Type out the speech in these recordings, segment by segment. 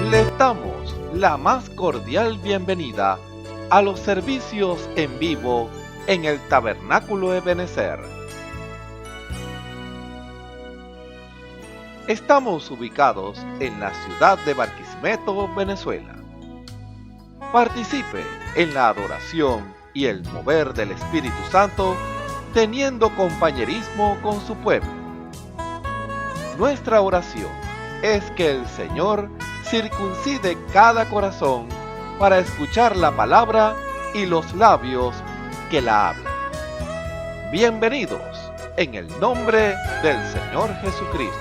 Les damos la más cordial bienvenida a los servicios en vivo en el Tabernáculo Ebenezer. Estamos ubicados en la ciudad de Barquisimeto, Venezuela. Participe en la adoración y el mover del Espíritu Santo, teniendo compañerismo con su pueblo. Nuestra oración es que el Señor circuncide cada corazón para escuchar la palabra y los labios que la hablan. Bienvenidos en el nombre del Señor Jesucristo.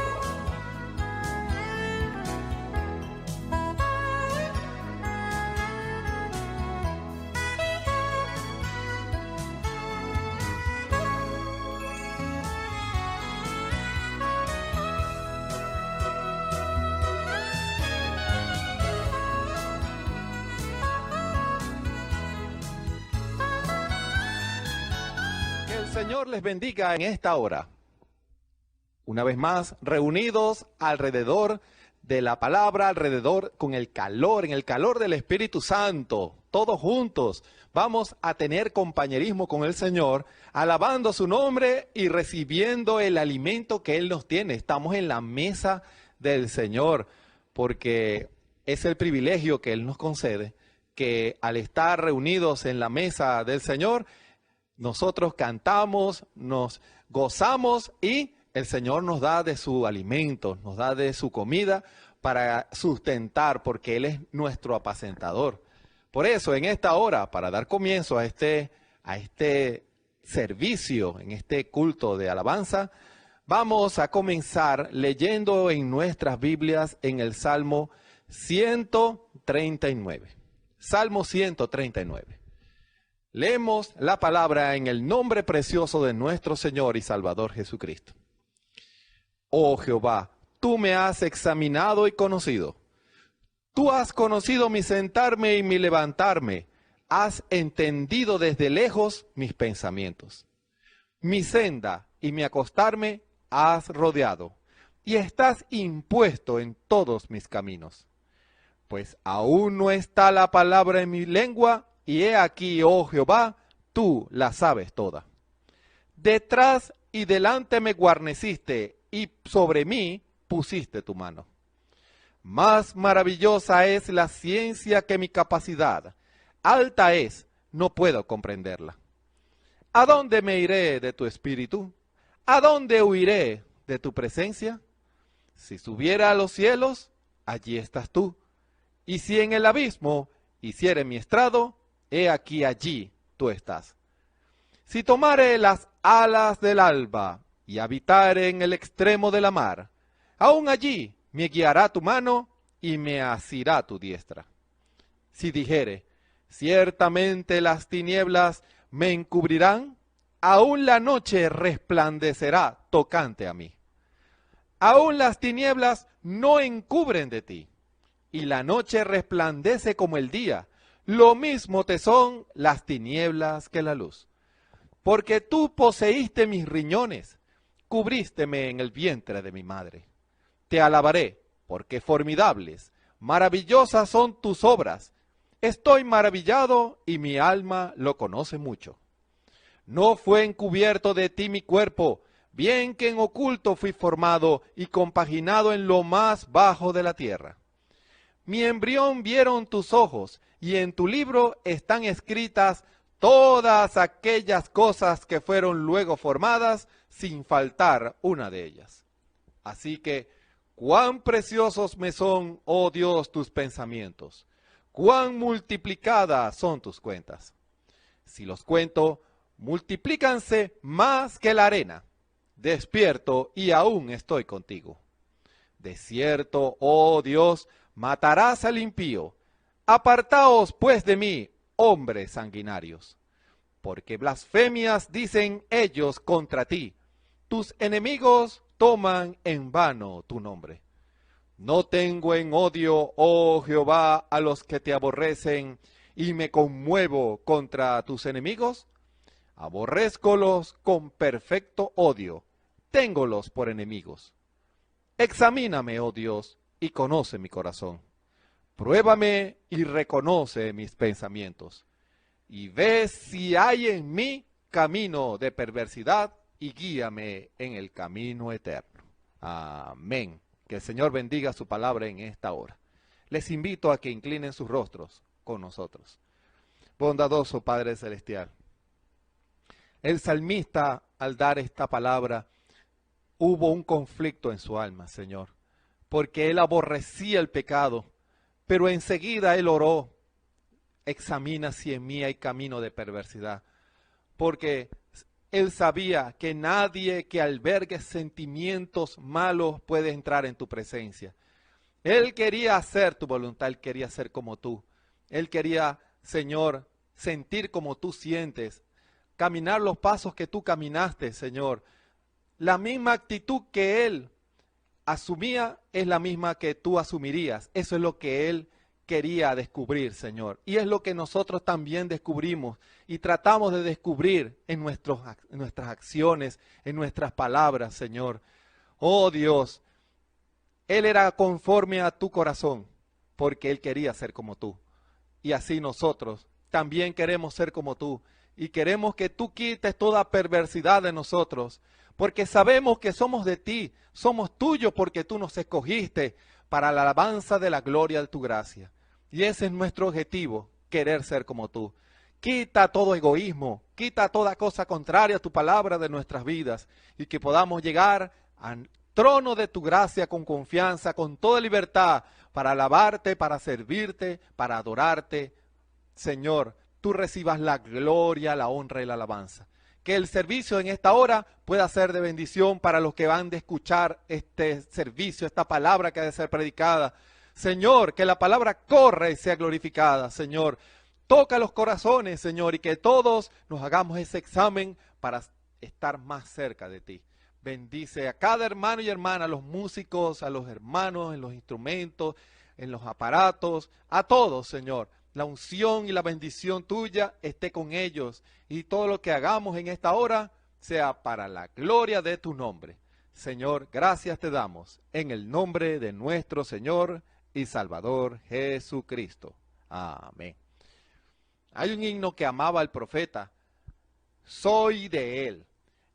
Señor les bendiga en esta hora. Una vez más, reunidos alrededor de la palabra, alrededor con el calor, en el calor del Espíritu Santo, todos juntos vamos a tener compañerismo con el Señor, alabando su nombre y recibiendo el alimento que Él nos tiene. Estamos en la mesa del Señor, porque es el privilegio que Él nos concede, que al estar reunidos en la mesa del Señor, nosotros cantamos, nos gozamos y el Señor nos da de su alimento, nos da de su comida para sustentar, porque Él es nuestro apacentador. Por eso, en esta hora, para dar comienzo a este servicio, en este culto de alabanza, vamos a comenzar leyendo en nuestras Biblias en el Salmo 139. Salmo 139. Leemos la palabra en el nombre precioso de nuestro Señor y Salvador Jesucristo. Oh Jehová, tú me has examinado y conocido. Tú has conocido mi sentarme y mi levantarme. Has entendido desde lejos mis pensamientos. Mi senda y mi acostarme has rodeado, y estás impuesto en todos mis caminos. Pues aún no está la palabra en mi lengua, y he aquí, oh Jehová, tú la sabes toda. Detrás y delante me guarneciste, y sobre mí pusiste tu mano. Más maravillosa es la ciencia que mi capacidad. Alta es, no puedo comprenderla. ¿A dónde me iré de tu espíritu? ¿A dónde huiré de tu presencia? Si subiera a los cielos, allí estás tú. Y si en el abismo hiciere mi estrado, he aquí allí tú estás. Si tomare las alas del alba y habitare en el extremo de la mar, aún allí me guiará tu mano y me asirá tu diestra. Si dijere, ciertamente las tinieblas me encubrirán, aún la noche resplandecerá tocante a mí. Aún las tinieblas no encubren de ti, y la noche resplandece como el día. Lo mismo te son las tinieblas que la luz. Porque tú poseíste mis riñones, cubrísteme en el vientre de mi madre. Te alabaré, porque formidables, maravillosas son tus obras. Estoy maravillado y mi alma lo conoce mucho. No fue encubierto de ti mi cuerpo, bien que en oculto fui formado y compaginado en lo más bajo de la tierra. Mi embrión vieron tus ojos, y en tu libro están escritas todas aquellas cosas que fueron luego formadas, sin faltar una de ellas. Así que, cuán preciosos me son, oh Dios, tus pensamientos, cuán multiplicadas son tus cuentas. Si los cuento, multiplícanse más que la arena. Despierto y aún estoy contigo. De cierto, oh Dios, matarás al impío. Apartaos pues de mí, hombres sanguinarios, porque blasfemias dicen ellos contra ti. Tus enemigos toman en vano tu nombre. No tengo en odio, oh Jehová, a los que te aborrecen, y me conmuevo contra tus enemigos. Aborrézcolos con perfecto odio, téngolos por enemigos. Examíname, oh Dios, y conoce mi corazón. Pruébame y reconoce mis pensamientos, y ve si hay en mí camino de perversidad, y guíame en el camino eterno. Amén. Que el Señor bendiga su palabra en esta hora. Les invito a que inclinen sus rostros con nosotros. Bondadoso Padre Celestial, el salmista, al dar esta palabra, hubo un conflicto en su alma, Señor, porque él aborrecía el pecado, pero enseguida él oró: examina si en mí hay camino de perversidad, porque él sabía que nadie que albergue sentimientos malos puede entrar en tu presencia. Él quería hacer tu voluntad, él quería ser como tú. Él quería, Señor, sentir como tú sientes, caminar los pasos que tú caminaste, Señor. La misma actitud que él asumía es la misma que tú asumirías. Eso es lo que él quería descubrir, Señor. Y es lo que nosotros también descubrimos y tratamos de descubrir en nuestras acciones, en nuestras palabras, Señor. Oh Dios, él era conforme a tu corazón porque él quería ser como tú. Y así nosotros también queremos ser como tú. Y queremos que tú quites toda perversidad de nosotros, porque sabemos que somos de ti, somos tuyos porque tú nos escogiste para la alabanza de la gloria de tu gracia. Y ese es nuestro objetivo, querer ser como tú. Quita todo egoísmo, quita toda cosa contraria a tu palabra de nuestras vidas, y que podamos llegar al trono de tu gracia con confianza, con toda libertad, para alabarte, para servirte, para adorarte. Señor, tú recibas la gloria, la honra y la alabanza. Que el servicio en esta hora pueda ser de bendición para los que van de escuchar este servicio, esta palabra que ha de ser predicada. Señor, que la palabra corra y sea glorificada, Señor. Toca los corazones, Señor, y que todos nos hagamos ese examen para estar más cerca de ti. Bendice a cada hermano y hermana, a los músicos, a los hermanos en los instrumentos, en los aparatos, a todos, Señor. La unción y la bendición tuya esté con ellos, y todo lo que hagamos en esta hora sea para la gloria de tu nombre. Señor, gracias te damos en el nombre de nuestro Señor y Salvador Jesucristo. Amén. Hay un himno que amaba al profeta: soy de él.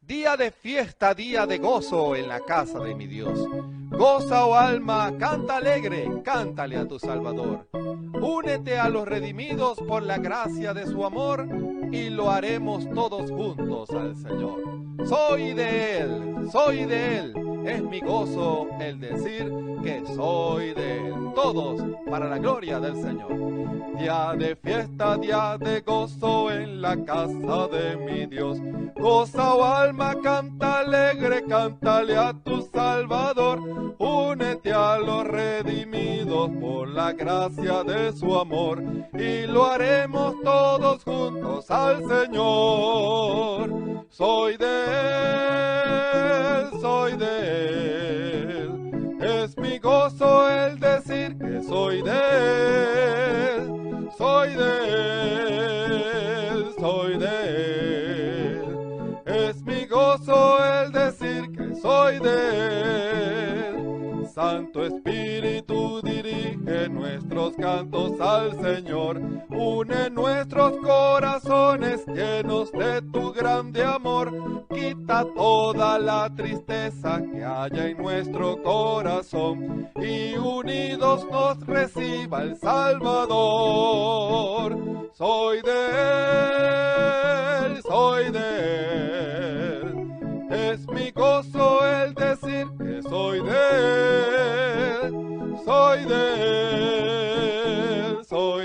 Día de fiesta, día de gozo en la casa de mi Dios. Goza, oh alma, canta alegre, cántale a tu Salvador. Únete a los redimidos por la gracia de su amor, y lo haremos todos juntos al Señor. Soy de él, es mi gozo el decir que soy de él. Todos para la gloria del Señor. Día de fiesta, día de gozo en la casa de mi Dios. Goza, oh alma, canta alegre, cántale a tu Salvador. Únete a los redimidos por la gracia de su amor, y lo haremos todos juntos al Señor. Soy de él, es mi gozo el decir que soy de él. Soy de él, es mi gozo el decir que soy de él. Santo Espíritu, dirige nuestros cantos al Señor. Une nuestros corazones llenos de tu grande amor. Quita toda la tristeza que haya en nuestro corazón, y unidos nos reciba el Salvador. Soy de él, es mi gozo el decir que soy de él. Soy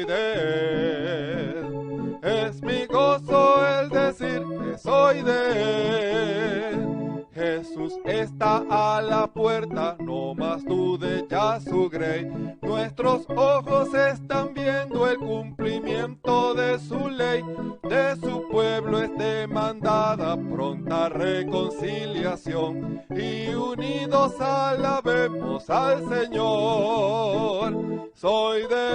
de él, es mi gozo el decir que soy de él. Jesús está a la puerta, no más dude ya su grey. Nuestros ojos están viendo el cumplimiento de su ley. De su pueblo es demandada pronta reconciliación, y unidos alabemos al Señor. Soy de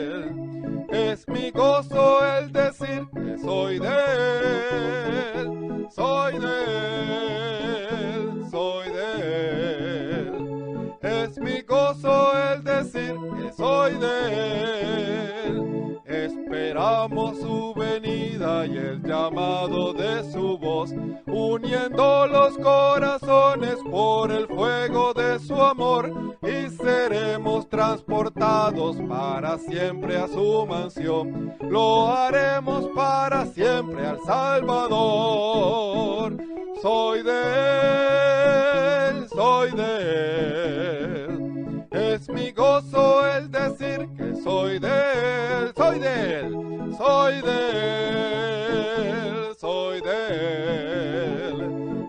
él, es mi gozo el decir que soy de él. Soy de él, es mi por el fuego de su amor y seremos transportados para siempre a su mansión. Lo haremos para siempre al Salvador. Soy de él, soy de él. Es mi gozo el decir que soy de él, soy de él, soy de él, soy de él.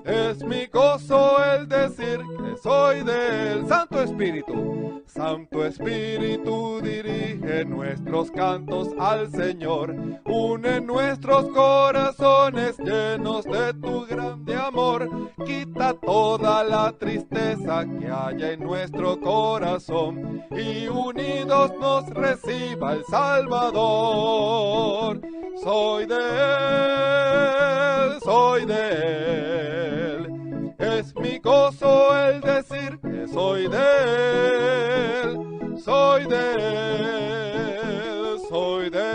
Es mi gozo el decir que soy de él. Santo Espíritu, Santo Espíritu, dirige nuestros cantos al Señor. Une nuestros corazones llenos de tu grande amor. Quita toda la tristeza que haya en nuestro corazón y unidos nos reciba el Salvador. Soy de él, soy de él. Es mi gozo el decir que soy de él, soy de él, soy de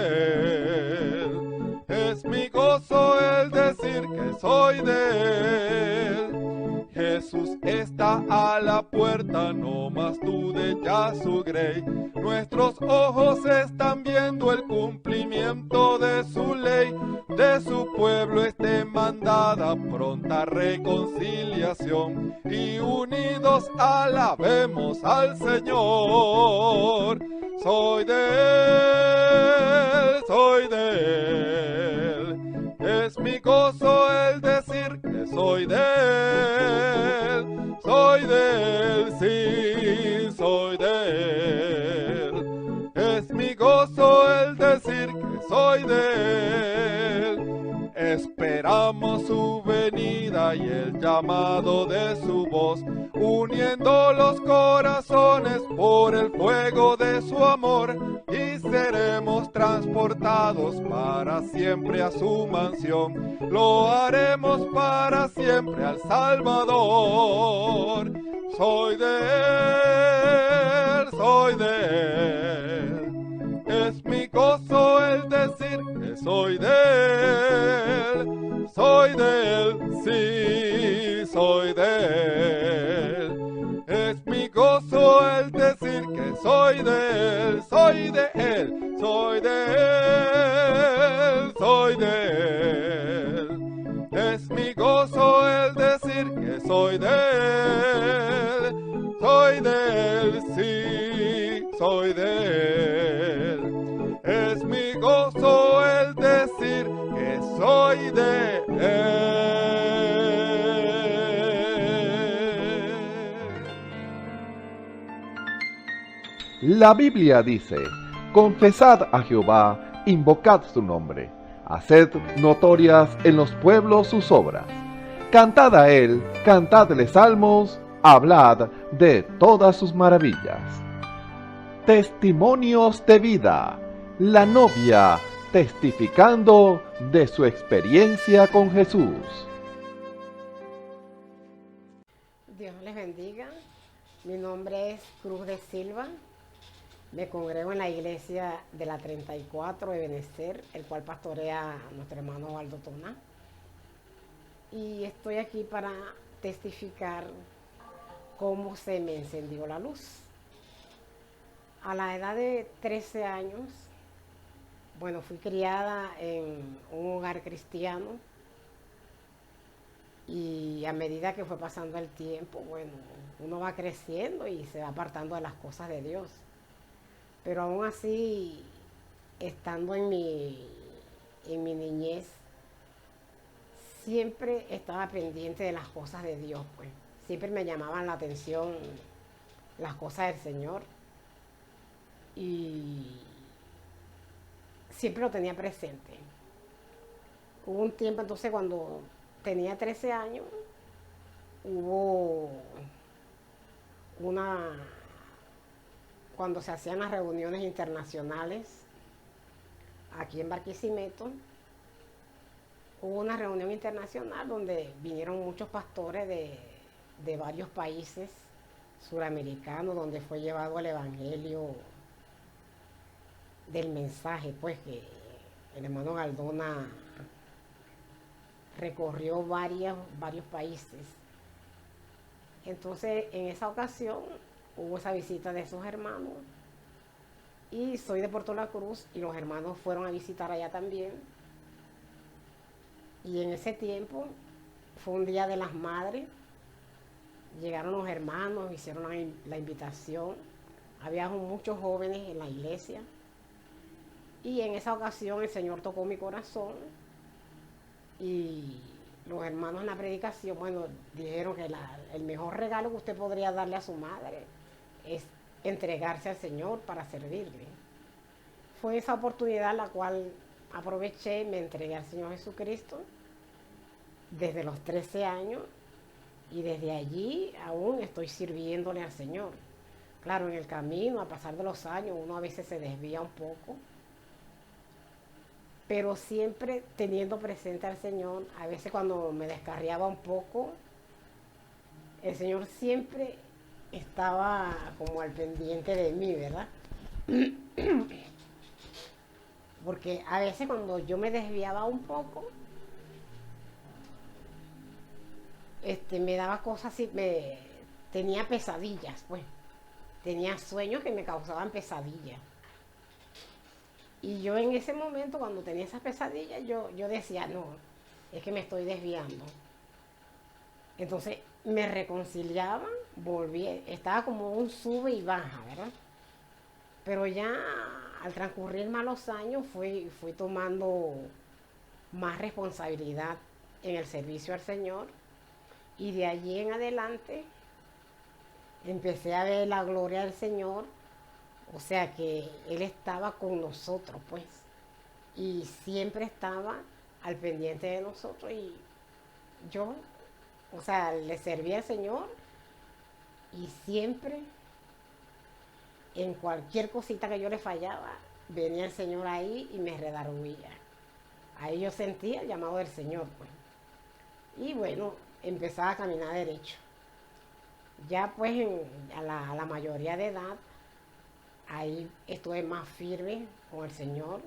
él. Es mi gozo el decir que soy de él. Jesús está a la puerta, no más dude ya su grey. Nuestros ojos están viendo el cumplimiento de su ley. De su pueblo esté mandada pronta reconciliación y unidos alabemos al Señor. Soy de él, soy de él. Es mi gozo el decir que soy de él, soy de él, sí, soy de él. Es mi gozo el decir que soy de él. Esperamos su venida y el llamado de su voz, uniendo los corazones por el fuego de su amor, y seremos transportados para siempre a su mansión. Lo haremos para siempre al Salvador. Soy de él, soy de él. Es mi gozo el decir que soy de él, soy de él, sí, soy de él. Es mi gozo el decir que soy de él, soy de él, soy de él, soy de él. Es mi gozo el decir que soy de él, sí, soy de él. Es mi gozo el decir que soy de él. La Biblia dice: confesad a Jehová, invocad su nombre, haced notorias en los pueblos sus obras. Cantad a él, cantadle salmos, hablad de todas sus maravillas. Testimonios de vida. La novia testificando de su experiencia con Jesús. Dios les bendiga. Mi nombre es Cruz de Silva. Me congrego en la iglesia de la 34 de Benecer, el cual pastorea nuestro hermano Waldo Tona. Y estoy aquí para testificar cómo se me encendió la luz. A la edad de 13 años, fui criada en un hogar cristiano, y a medida que fue pasando el tiempo, uno va creciendo y se va apartando de las cosas de Dios. Pero aún así, estando en mi niñez, siempre estaba pendiente de las cosas de Dios, Siempre me llamaban la atención las cosas del Señor. Y siempre lo tenía presente. Hubo un tiempo entonces cuando tenía 13 años, cuando se hacían las reuniones internacionales aquí en Barquisimeto, hubo una reunión internacional donde vinieron muchos pastores de varios países suramericanos, donde fue llevado el evangelio del mensaje, que el hermano Galdona recorrió varios países Entonces, en esa ocasión hubo esa visita de esos hermanos y soy de Puerto La Cruz y los hermanos fueron a visitar allá también. Y en ese tiempo fue un día de las madres, llegaron los hermanos, hicieron la invitación, había muchos jóvenes en la iglesia y en esa ocasión el Señor tocó mi corazón y los hermanos en la predicación, bueno, dijeron que el mejor regalo que usted podría darle a su madre es entregarse al Señor para servirle. Fue esa oportunidad la cual aproveché, me entregué al Señor Jesucristo desde los 13 años y desde allí aún estoy sirviéndole al Señor. Claro, en el camino, a pasar de los años, uno a veces se desvía un poco, pero siempre teniendo presente al Señor. A veces cuando me descarriaba un poco, el Señor siempre estaba como al pendiente de mí, ¿verdad? Porque a veces cuando yo me desviaba un poco, me daba cosas así, tenía pesadillas, pues. Tenía sueños que me causaban pesadillas. Y yo en ese momento, cuando tenía esas pesadillas, yo decía, no, es que me estoy desviando. Entonces me reconciliaba, volví, estaba como un sube y baja, ¿verdad? Pero ya al transcurrir más los años fui tomando más responsabilidad en el servicio al Señor y de allí en adelante empecé a ver la gloria del Señor, o sea que Él estaba con nosotros, pues, y siempre estaba al pendiente de nosotros y yo, o sea, le servía al Señor y siempre, en cualquier cosita que yo le fallaba, venía el Señor ahí y me redarguía. Ahí yo sentía el llamado del Señor, pues. Y bueno, empezaba a caminar derecho. Ya pues a la mayoría de edad, ahí estuve más firme con el Señor.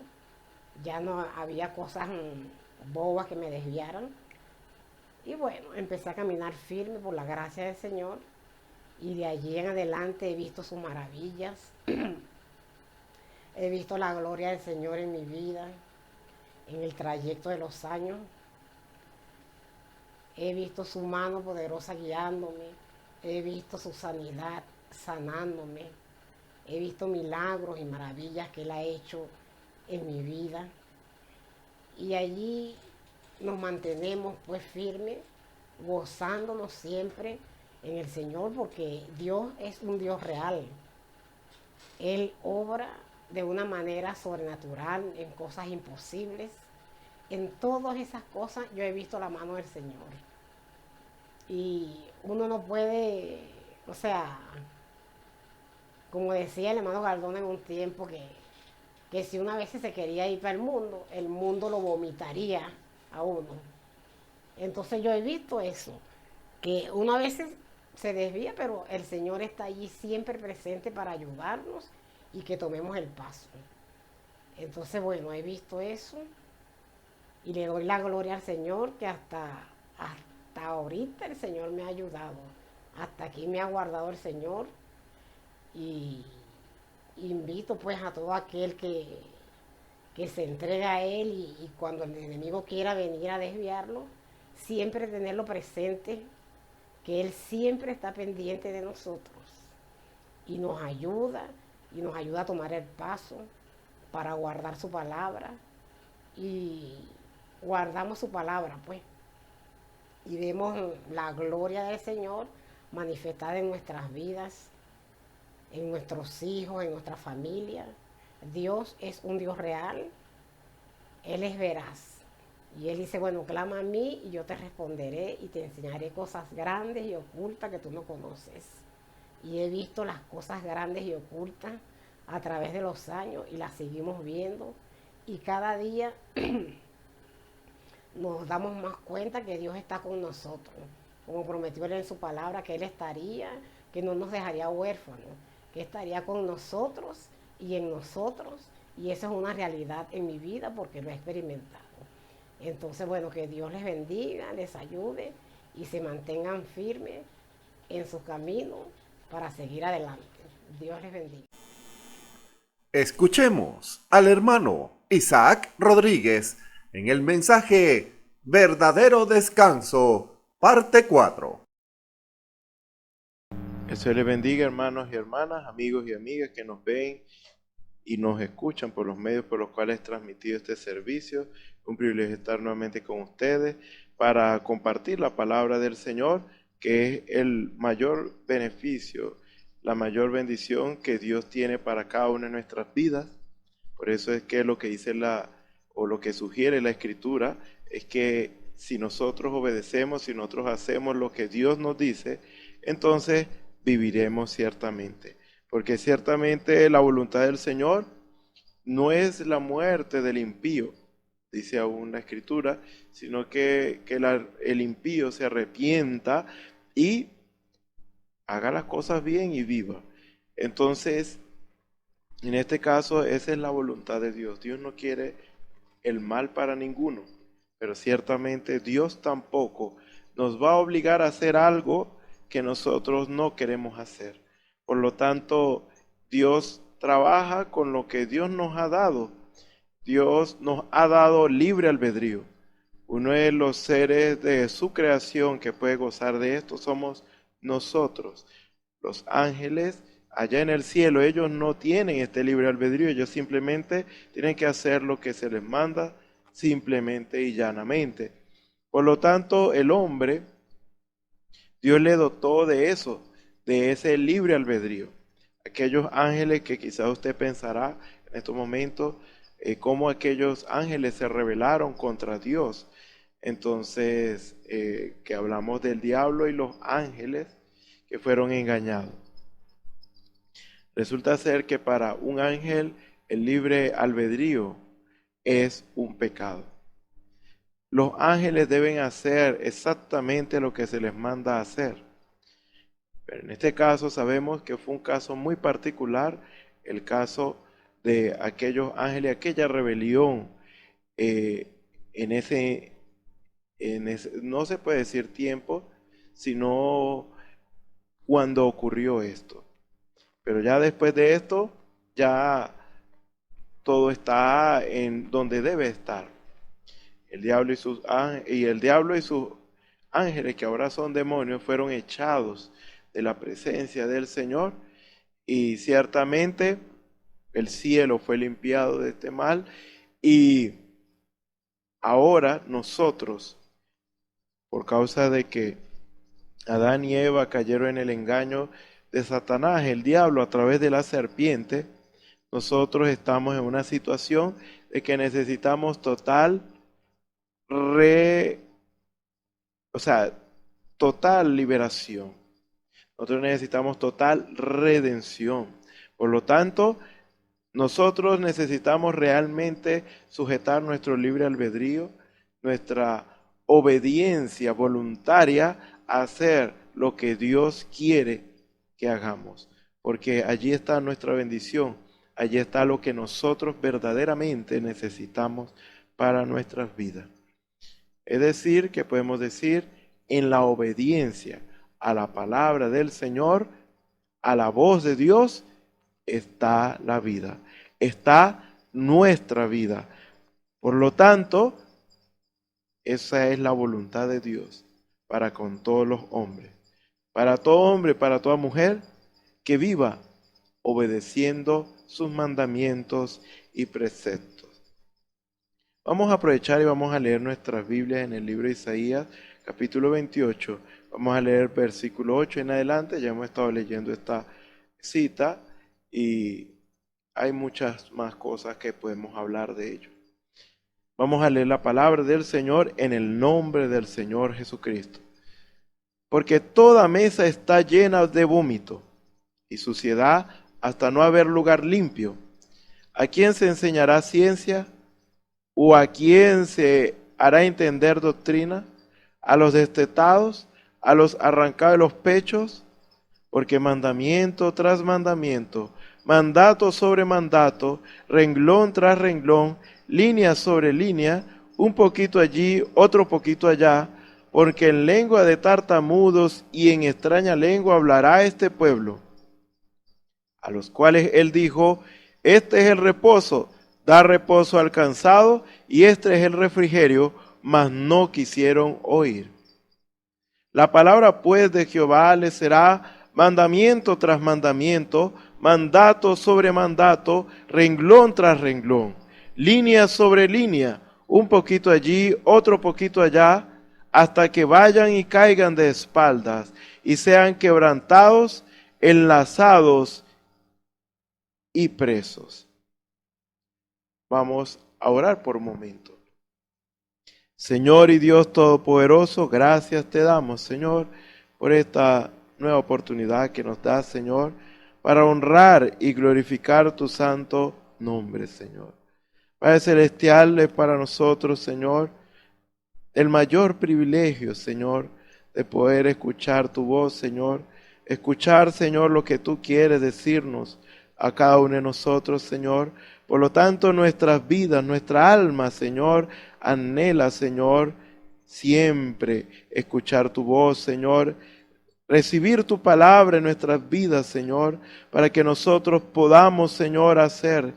Ya no había cosas bobas que me desviaran. Y bueno, empecé a caminar firme por la gracia del Señor. Y de allí en adelante he visto sus maravillas. He visto la gloria del Señor en mi vida, en el trayecto de los años. He visto su mano poderosa guiándome. He visto su sanidad sanándome. He visto milagros y maravillas que Él ha hecho en mi vida. Y allí nos mantenemos pues firmes, gozándonos siempre en el Señor, porque Dios es un Dios real. Él obra de una manera sobrenatural en cosas imposibles. En todas esas cosas yo he visto la mano del Señor. Y uno no puede, o sea, como decía el hermano Galdón en un tiempo, que si una vez se quería ir para el mundo lo vomitaría a uno. Entonces yo he visto eso, que uno a veces se desvía, pero el Señor está allí siempre presente para ayudarnos y que tomemos el paso. Entonces, bueno, he visto eso y le doy la gloria al Señor, que hasta ahorita el Señor me ha ayudado. Hasta aquí me ha guardado el Señor. Y invito pues a todo aquel que se entrega a Él y cuando el enemigo quiera venir a desviarlo, siempre tenerlo presente, que Él siempre está pendiente de nosotros y nos ayuda a tomar el paso para guardar su palabra y guardamos su palabra pues y vemos la gloria del Señor manifestada en nuestras vidas, en nuestros hijos, en nuestra familia. Dios es un Dios real, Él es veraz. Y Él dice, bueno, clama a mí y yo te responderé y te enseñaré cosas grandes y ocultas que tú no conoces. Y he visto las cosas grandes y ocultas a través de los años y las seguimos viendo. Y cada día nos damos más cuenta que Dios está con nosotros. Como prometió Él en su palabra, que Él estaría, que no nos dejaría huérfanos, que estaría con nosotros y en nosotros, y eso es una realidad en mi vida porque lo he experimentado. Entonces, bueno, que Dios les bendiga, les ayude y se mantengan firmes, en su camino para seguir adelante. Dios les bendiga. Escuchemos al hermano Isaac Rodríguez en el mensaje Verdadero Descanso, parte 4. El Señor les bendiga, hermanos y hermanas, amigos y amigas que nos ven y nos escuchan por los medios por los cuales he transmitido este servicio. Un privilegio estar nuevamente con ustedes para compartir la palabra del Señor, que es el mayor beneficio, la mayor bendición que Dios tiene para cada una de nuestras vidas. Por eso es que lo que dice lo que sugiere la Escritura es que si nosotros obedecemos, si nosotros hacemos lo que Dios nos dice, entonces viviremos ciertamente. Porque ciertamente la voluntad del Señor no es la muerte del impío, dice aún la Escritura, sino que el impío se arrepienta y haga las cosas bien y viva. Entonces, en este caso, esa es la voluntad de Dios. Dios no quiere el mal para ninguno, pero ciertamente Dios tampoco nos va a obligar a hacer algo que nosotros no queremos hacer. Por lo tanto, Dios trabaja con lo que Dios nos ha dado. Dios nos ha dado libre albedrío. Uno de los seres de su creación que puede gozar de esto somos nosotros. Los ángeles allá en el cielo, ellos no tienen este libre albedrío, ellos simplemente tienen que hacer lo que se les manda, simplemente y llanamente. Por lo tanto, el hombre, Dios le dotó de eso, de ese libre albedrío. Aquellos ángeles que quizás usted pensará en estos momentos, cómo aquellos ángeles se rebelaron contra Dios. Entonces, que hablamos del diablo y los ángeles que fueron engañados. Resulta ser que para un ángel el libre albedrío es un pecado. Los ángeles deben hacer exactamente lo que se les manda hacer. Pero en este caso sabemos que fue un caso muy particular, el caso de aquellos ángeles, aquella rebelión en ese, no se puede decir tiempo, sino cuando ocurrió esto. Pero ya después de esto, ya todo está en donde debe estar. El diablo y sus ángeles, que ahora son demonios, fueron echados de la presencia del Señor, y ciertamente el cielo fue limpiado de este mal, y ahora nosotros, por causa de que Adán y Eva cayeron en el engaño de Satanás, el diablo, a través de la serpiente, nosotros estamos en una situación de que necesitamos total liberación. Nosotros necesitamos total redención. Por lo tanto, nosotros necesitamos realmente sujetar nuestro libre albedrío, nuestra obediencia voluntaria a hacer lo que Dios quiere que hagamos, porque allí está nuestra bendición, allí está lo que nosotros verdaderamente necesitamos para nuestras vidas. Es decir, que podemos decir, en la obediencia a la palabra del Señor, a la voz de Dios, está la vida, está nuestra vida. Por lo tanto, esa es la voluntad de Dios para con todos los hombres. Para todo hombre, para toda mujer, que viva obedeciendo sus mandamientos y preceptos. Vamos a aprovechar y vamos a leer nuestras Biblias en el libro de Isaías, capítulo 28. Vamos a leer versículo 8 en adelante. Ya hemos estado leyendo esta cita y hay muchas más cosas que podemos hablar de ello. Vamos a leer la palabra del Señor en el nombre del Señor Jesucristo. Porque toda mesa está llena de vómito y suciedad hasta no haber lugar limpio. ¿A quién se enseñará ciencia? ¿O a quién se hará entender doctrina? ¿A los destetados? ¿A los arrancados de los pechos? Porque mandamiento tras mandamiento, mandato sobre mandato, renglón tras renglón, línea sobre línea, un poquito allí, otro poquito allá, porque en lengua de tartamudos y en extraña lengua hablará este pueblo. A los cuales él dijo, este es el reposo, da reposo al cansado, y este es el refrigerio, mas no quisieron oír. La palabra pues de Jehová les será mandamiento tras mandamiento, mandato sobre mandato, renglón tras renglón, línea sobre línea, un poquito allí, otro poquito allá, hasta que vayan y caigan de espaldas y sean quebrantados, enlazados y presos. Vamos a orar por un momento. Señor y Dios Todopoderoso, gracias te damos, Señor, por esta nueva oportunidad que nos das, Señor, para honrar y glorificar tu santo nombre, Señor. Padre Celestial, es para nosotros, Señor, el mayor privilegio, Señor, de poder escuchar tu voz, Señor. Escuchar, Señor, lo que tú quieres decirnos a cada uno de nosotros, Señor. Por lo tanto, nuestras vidas, nuestra alma, Señor, anhela, Señor, siempre escuchar tu voz, Señor. Recibir tu palabra en nuestras vidas, Señor, para que nosotros podamos, Señor, hacer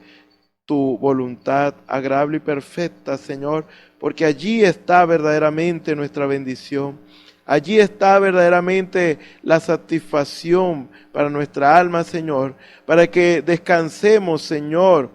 tu voluntad agradable y perfecta, Señor, porque allí está verdaderamente nuestra bendición. Allí está verdaderamente la satisfacción para nuestra alma, Señor, para que descansemos, Señor,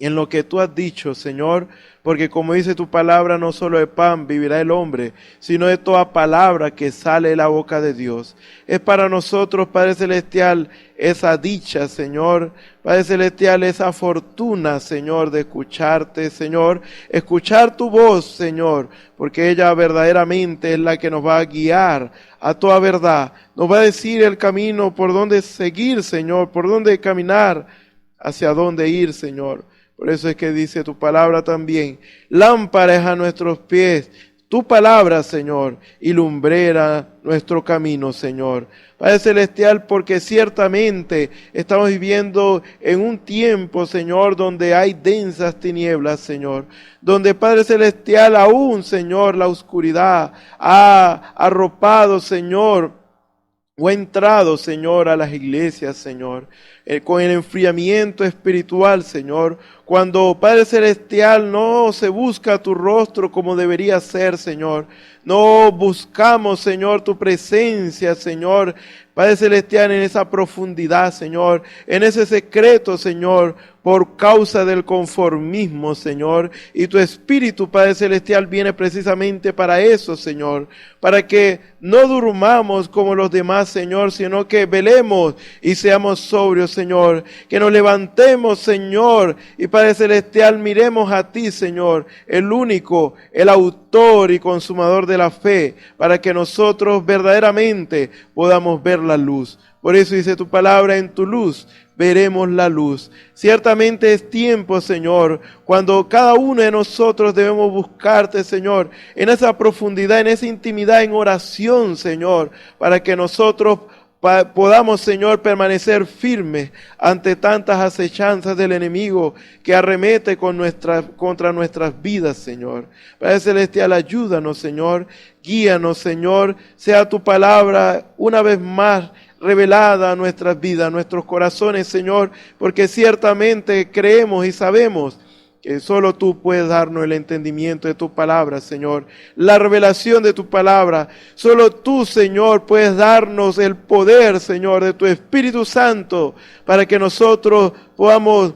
en lo que tú has dicho, Señor, porque como dice tu palabra, no solo de pan vivirá el hombre, sino de toda palabra que sale de la boca de Dios. Es para nosotros, Padre Celestial, esa dicha, Señor, Padre Celestial, esa fortuna, Señor, de escucharte, Señor, escuchar tu voz, Señor, porque ella verdaderamente es la que nos va a guiar a toda verdad. Nos va a decir el camino por donde seguir, Señor, por dónde caminar, hacia dónde ir, Señor. Por eso es que dice tu palabra también, lámpara es a nuestros pies, tu palabra, Señor, y lumbrera nuestro camino, Señor. Padre Celestial, porque ciertamente estamos viviendo en un tiempo, Señor, donde hay densas tinieblas, Señor. Donde, Padre Celestial, aún, Señor, la oscuridad ha arropado, Señor, o ha entrado, Señor, a las iglesias, Señor, con el enfriamiento espiritual, Señor, cuando, Padre Celestial, no se busca tu rostro como debería ser, Señor, no buscamos, Señor, tu presencia, Señor, Padre Celestial, en esa profundidad, Señor, en ese secreto, Señor, por causa del conformismo, Señor, y tu Espíritu, Padre Celestial, viene precisamente para eso, Señor, para que no durmamos como los demás, Señor, sino que velemos y seamos sobrios, Señor, que nos levantemos, Señor, y Padre Celestial, miremos a ti, Señor, el único, el autor y consumador de la fe, para que nosotros verdaderamente podamos ver la luz. Por eso dice tu palabra, en tu luz veremos la luz. Ciertamente es tiempo, Señor, cuando cada uno de nosotros debemos buscarte, Señor, en esa profundidad, en esa intimidad, en oración, Señor, para que nosotros podamos, Señor, permanecer firmes ante tantas acechanzas del enemigo que arremete contra nuestras vidas, Señor. Padre Celestial, ayúdanos, Señor, guíanos, Señor, sea tu palabra una vez más revelada a nuestras vidas, a nuestros corazones, Señor, porque ciertamente creemos y sabemos que solo tú puedes darnos el entendimiento de tu palabra, Señor, la revelación de tu palabra. Solo tú, Señor, puedes darnos el poder, Señor, de tu Espíritu Santo, para que nosotros podamos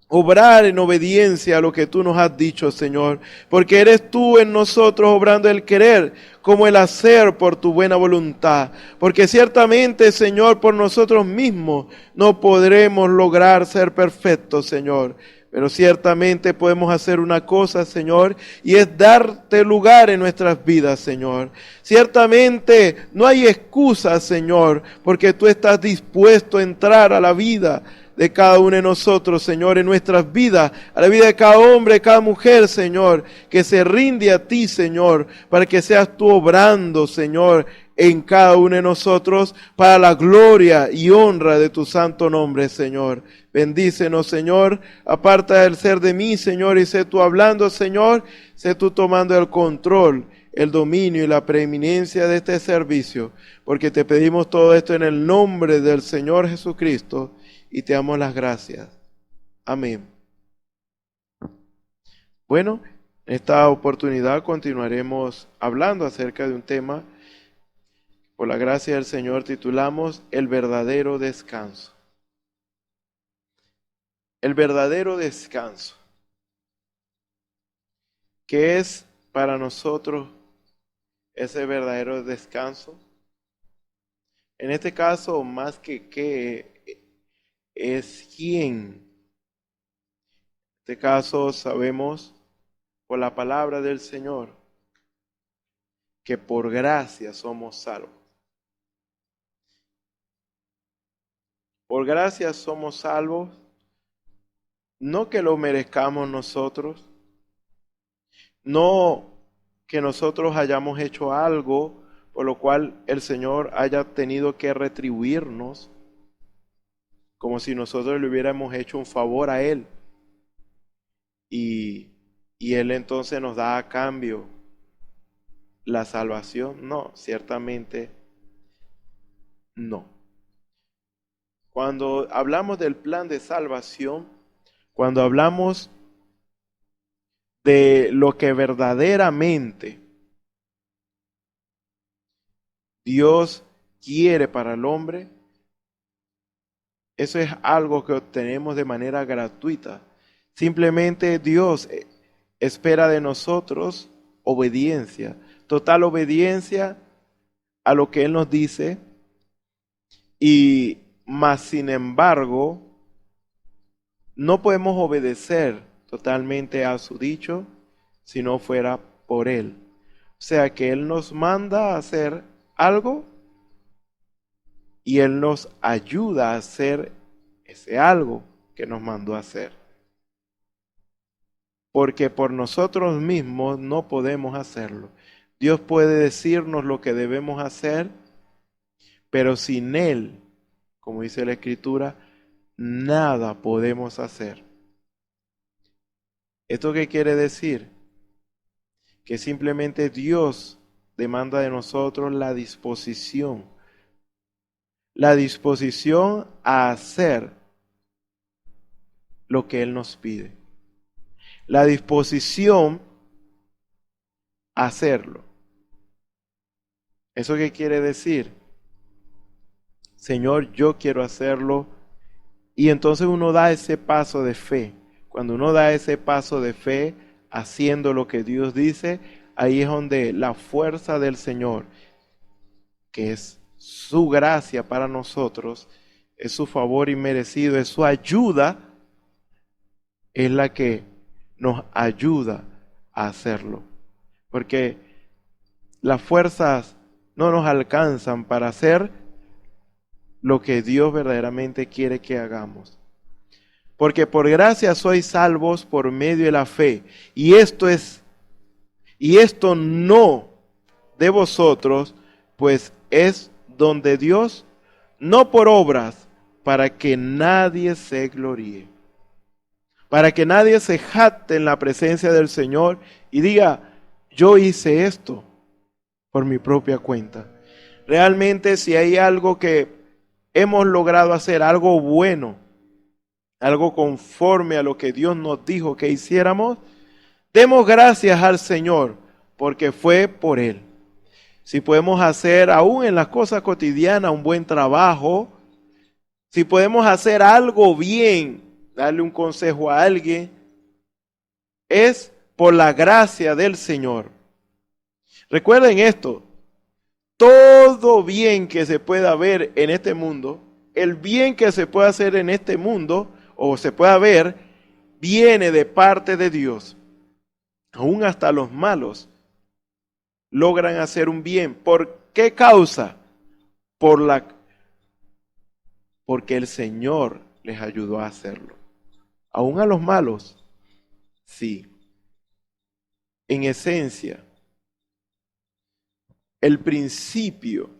obrar en obediencia a lo que tú nos has dicho, Señor, porque eres tú en nosotros obrando el querer como el hacer por tu buena voluntad, porque ciertamente, Señor, por nosotros mismos no podremos lograr ser perfectos, Señor, pero ciertamente podemos hacer una cosa, Señor, y es darte lugar en nuestras vidas, Señor. Ciertamente no hay excusa, Señor, porque tú estás dispuesto a entrar a la vida de cada uno de nosotros, Señor, en nuestras vidas, a la vida de cada hombre, cada mujer, Señor, que se rinde a ti, Señor, para que seas tú obrando, Señor, en cada uno de nosotros, para la gloria y honra de tu santo nombre, Señor. Bendícenos, Señor, aparta del ser de mí, Señor, y sé tú hablando, Señor, sé tú tomando el control el dominio y la preeminencia de este servicio, porque te pedimos todo esto en el nombre del Señor Jesucristo y te damos las gracias. Amén. Bueno, en esta oportunidad continuaremos hablando acerca de un tema, por la gracia del Señor titulamos El verdadero descanso. El verdadero descanso. ¿Qué es para nosotros ese verdadero descanso? En este caso, más que qué, es quién. En este caso sabemos por la palabra del Señor que por gracia somos salvos. Por gracia somos salvos, no que lo merezcamos nosotros, no que nosotros hayamos hecho algo por lo cual el Señor haya tenido que retribuirnos, como si nosotros le hubiéramos hecho un favor a Él. Y Él entonces nos da a cambio la salvación. No, ciertamente no. Cuando hablamos del plan de salvación, cuando hablamos de lo que verdaderamente Dios quiere para el hombre, eso es algo que obtenemos de manera gratuita. Simplemente Dios espera de nosotros obediencia, total obediencia a lo que Él nos dice, y más sin embargo, no podemos obedecer totalmente a su dicho si no fuera por Él. O sea que Él nos manda a hacer algo y Él nos ayuda a hacer ese algo que nos mandó a hacer. Porque por nosotros mismos no podemos hacerlo. Dios puede decirnos lo que debemos hacer, pero sin Él, como dice la Escritura, nada podemos hacer. ¿Esto qué quiere decir? Que simplemente Dios demanda de nosotros la disposición a hacer lo que Él nos pide, la disposición a hacerlo. ¿Eso qué quiere decir? Señor, yo quiero hacerlo, y entonces uno da ese paso de fe. Cuando uno da ese paso de fe, haciendo lo que Dios dice, ahí es donde la fuerza del Señor, que es su gracia para nosotros, es su favor inmerecido, es su ayuda, es la que nos ayuda a hacerlo. Porque las fuerzas no nos alcanzan para hacer lo que Dios verdaderamente quiere que hagamos. Porque por gracia sois salvos por medio de la fe. Y esto no de vosotros, pues es don de Dios, no por obras, para que nadie se gloríe. Para que nadie se jacte en la presencia del Señor y diga, yo hice esto por mi propia cuenta. Realmente, si hay algo que hemos logrado hacer, algo bueno, algo conforme a lo que Dios nos dijo que hiciéramos, demos gracias al Señor, porque fue por Él. Si podemos hacer aún en las cosas cotidianas un buen trabajo, si podemos hacer algo bien, darle un consejo a alguien, es por la gracia del Señor. Recuerden esto, todo bien que se pueda ver en este mundo, el bien que se pueda hacer en este mundo, o se pueda ver, viene de parte de Dios. Aún hasta los malos logran hacer un bien. ¿Por qué causa? Porque el Señor les ayudó a hacerlo. Aún a los malos, sí. En esencia, el principio,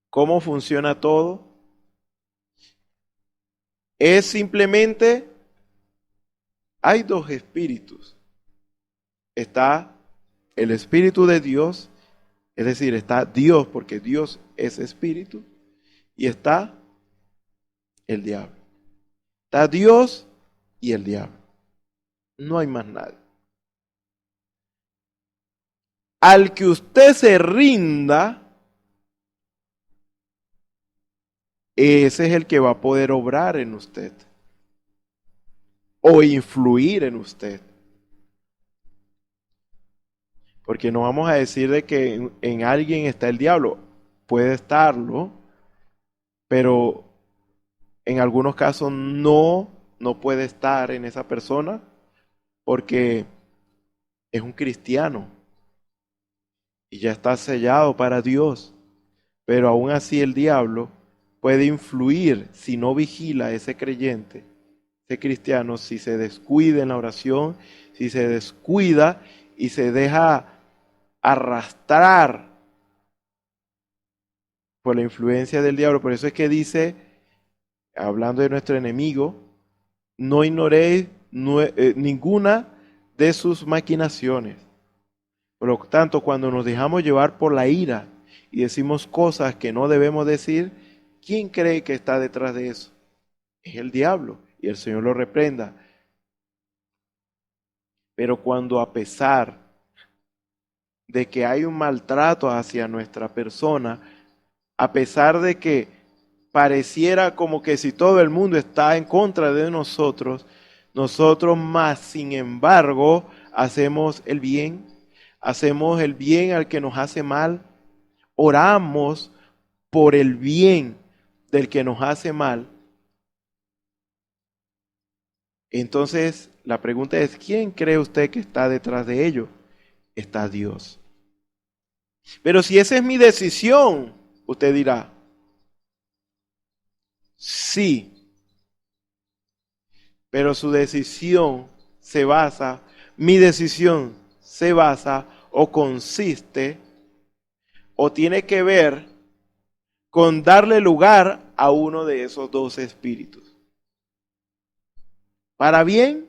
cómo funciona todo, es simplemente, hay dos espíritus. Está el Espíritu de Dios, es decir, está Dios, porque Dios es Espíritu, y está el diablo. Está Dios y el diablo. No hay más nadie. Al que usted se rinda, ese es el que va a poder obrar en usted o influir en usted. Porque no vamos a decir de que en alguien está el diablo. Puede estarlo, pero en algunos casos no puede estar en esa persona porque es un cristiano y ya está sellado para Dios. Pero aún así el diablo puede influir si no vigila a ese creyente, ese cristiano, si se descuida en la oración, si se descuida y se deja arrastrar por la influencia del diablo. Por eso es que dice, hablando de nuestro enemigo, no ignoréis ninguna de sus maquinaciones. Por lo tanto, cuando nos dejamos llevar por la ira y decimos cosas que no debemos decir, ¿quién cree que está detrás de eso? Es el diablo, y el Señor lo reprenda. Pero cuando, a pesar de que hay un maltrato hacia nuestra persona, a pesar de que pareciera como que si todo el mundo está en contra de nosotros, nosotros más, sin embargo, hacemos el bien al que nos hace mal, oramos por el bien del que nos hace mal. Entonces, la pregunta es, ¿quién cree usted que está detrás de ello? Está Dios. Pero si esa es mi decisión, usted dirá, sí, pero su decisión se basa, mi decisión se basa o consiste o tiene que ver con darle lugar a uno de esos dos espíritus. ¿Para bien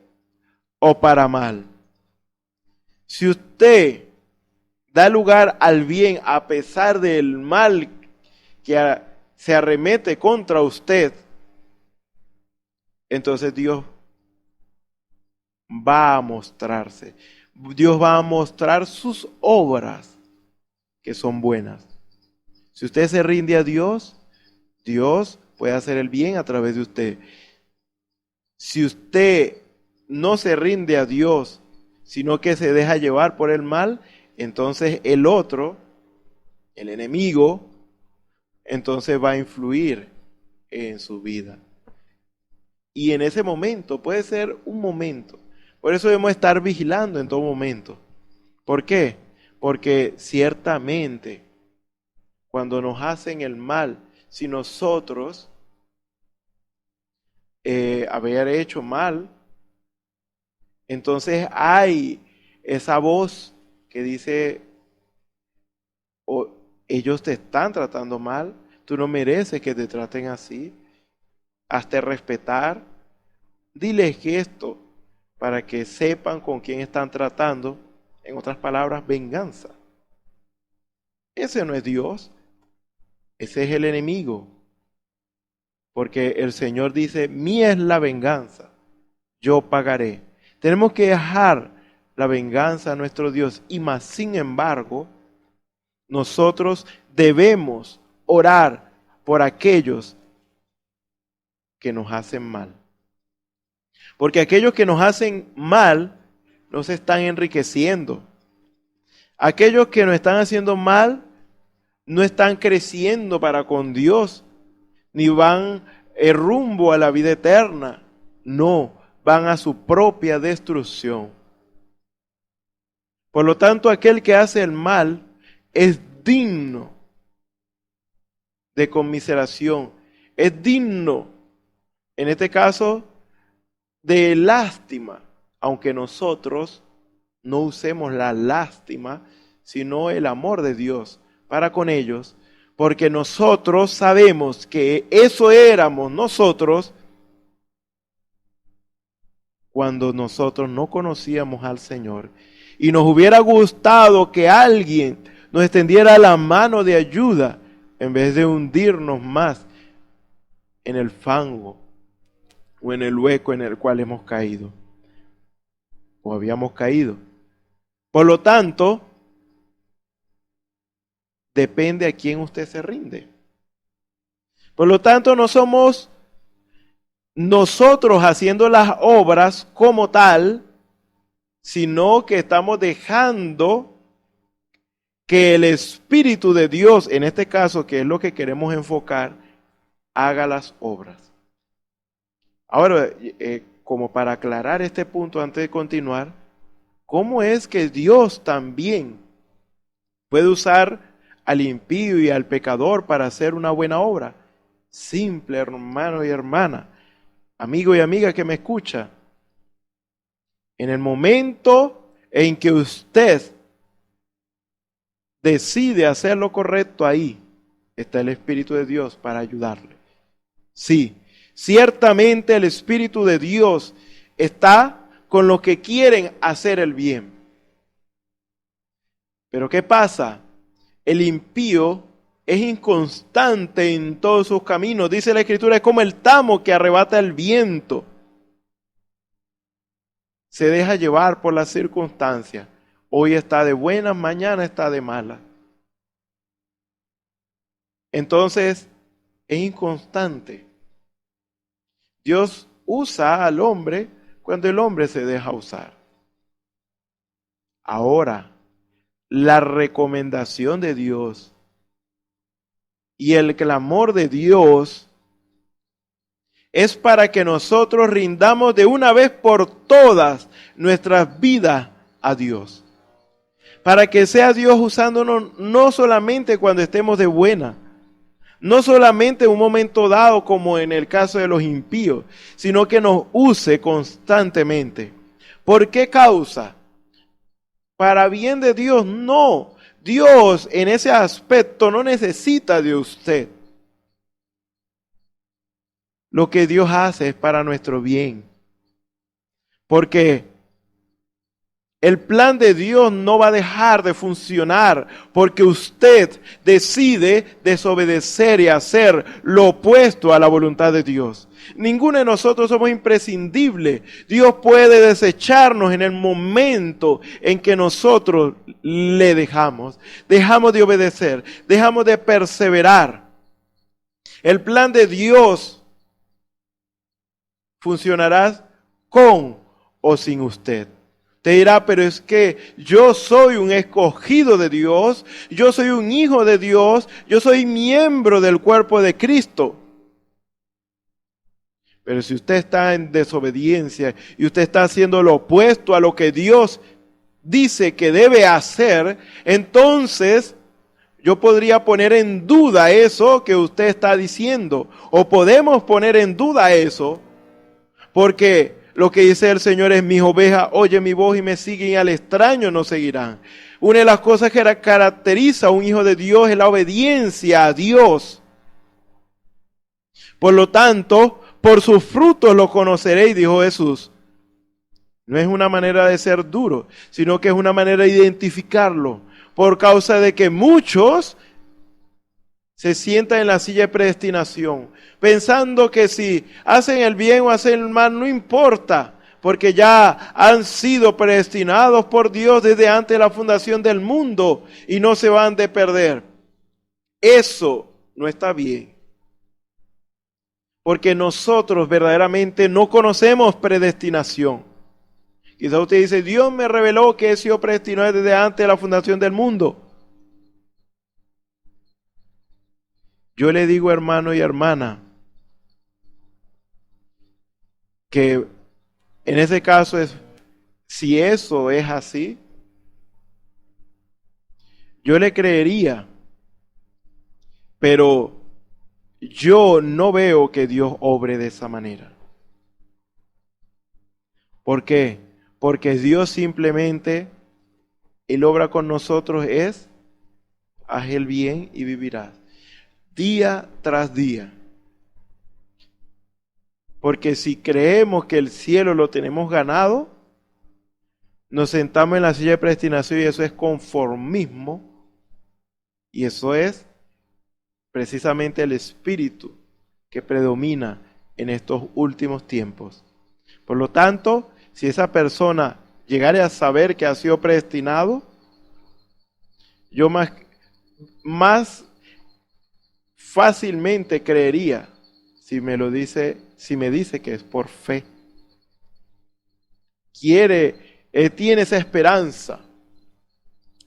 o para mal? Si usted da lugar al bien a pesar del mal que se arremete contra usted, entonces Dios va a mostrarse. Dios va a mostrar sus obras que son buenas. Si usted se rinde a Dios, Dios puede hacer el bien a través de usted. Si usted no se rinde a Dios, sino que se deja llevar por el mal, entonces el otro, el enemigo, entonces va a influir en su vida. Y en ese momento, puede ser un momento. Por eso debemos estar vigilando en todo momento. ¿Por qué? Porque ciertamente, cuando nos hacen el mal, si nosotros haber hecho mal, entonces hay esa voz que dice, oh, ellos te están tratando mal, tú no mereces que te traten así, hazte respetar, diles esto para que sepan con quién están tratando, en otras palabras, venganza. Ese no es Dios, ese es el enemigo, porque el Señor dice, mía es la venganza, yo pagaré. Tenemos que dejar la venganza a nuestro Dios y más, sin embargo, nosotros debemos orar por aquellos que nos hacen mal. Porque aquellos que nos hacen mal no se están enriqueciendo. Aquellos que nos están haciendo mal no están creciendo para con Dios, ni van rumbo a la vida eterna. No, van a su propia destrucción. Por lo tanto, aquel que hace el mal es digno de conmiseración, es digno, en este caso, de lástima, aunque nosotros no usemos la lástima, sino el amor de Dios para con ellos, porque nosotros sabemos que eso éramos nosotros cuando nosotros no conocíamos al Señor y nos hubiera gustado que alguien nos extendiera la mano de ayuda en vez de hundirnos más en el fango o en el hueco en el cual hemos caído o habíamos caído. Por lo tanto, depende a quién usted se rinde. Por lo tanto, no somos nosotros haciendo las obras como tal, sino que estamos dejando que el Espíritu de Dios, en este caso, que es lo que queremos enfocar, haga las obras. Ahora, como para aclarar este punto antes de continuar, ¿cómo es que Dios también puede usar al impío y al pecador para hacer una buena obra? Simple, hermano y hermana, amigo y amiga que me escucha. En el momento en que usted decide hacer lo correcto, ahí está el Espíritu de Dios para ayudarle. Sí, ciertamente el Espíritu de Dios está con los que quieren hacer el bien. Pero ¿qué pasa? El impío es inconstante en todos sus caminos. Dice la Escritura, es como el tamo que arrebata el viento. Se deja llevar por las circunstancias. Hoy está de buenas, mañana está de malas. Entonces, es inconstante. Dios usa al hombre cuando el hombre se deja usar. Ahora, la recomendación de Dios y el clamor de Dios es para que nosotros rindamos de una vez por todas nuestras vidas a Dios. Para que sea Dios usándonos no solamente cuando estemos de buena, no solamente en un momento dado como en el caso de los impíos, sino que nos use constantemente. ¿Por qué causa? Para bien de Dios, no. Dios en ese aspecto no necesita de usted. Lo que Dios hace es para nuestro bien. Porque el plan de Dios no va a dejar de funcionar porque usted decide desobedecer y hacer lo opuesto a la voluntad de Dios. Ninguno de nosotros somos imprescindibles. Dios puede desecharnos en el momento en que nosotros le dejamos de obedecer, dejamos de perseverar. El plan de Dios funcionará con o sin usted. Te dirá, pero es que yo soy un escogido de Dios, yo soy un hijo de Dios, yo soy miembro del cuerpo de Cristo. Pero si usted está en desobediencia y usted está haciendo lo opuesto a lo que Dios dice que debe hacer, entonces yo podría poner en duda eso que usted está diciendo, o podemos poner en duda eso, porque lo que dice el Señor es: mis ovejas oyen mi voz y me siguen, y al extraño no seguirán. Una de las cosas que caracteriza a un hijo de Dios es la obediencia a Dios. Por lo tanto, por sus frutos los conoceréis, dijo Jesús. No es una manera de ser duro, sino que es una manera de identificarlo. Por causa de que muchos se sientan en la silla de predestinación, pensando que si hacen el bien o hacen el mal, no importa, porque ya han sido predestinados por Dios desde antes de la fundación del mundo y no se van de perder. Eso no está bien, porque nosotros verdaderamente no conocemos predestinación. Quizá usted dice: Dios me reveló que he sido predestinado desde antes de la fundación del mundo. Yo le digo, hermano y hermana, que en ese caso si eso es así, yo le creería, pero yo no veo que Dios obre de esa manera. ¿Por qué? Porque Dios simplemente, Él obra con nosotros es: haz el bien y vivirás. Día tras día. Porque si creemos que el cielo lo tenemos ganado, nos sentamos en la silla de predestinación y eso es conformismo. Y eso es precisamente el espíritu que predomina en estos últimos tiempos. Por lo tanto, si esa persona llegara a saber que ha sido predestinado, yo más fácilmente creería si me dice que es por fe. Tiene esa esperanza,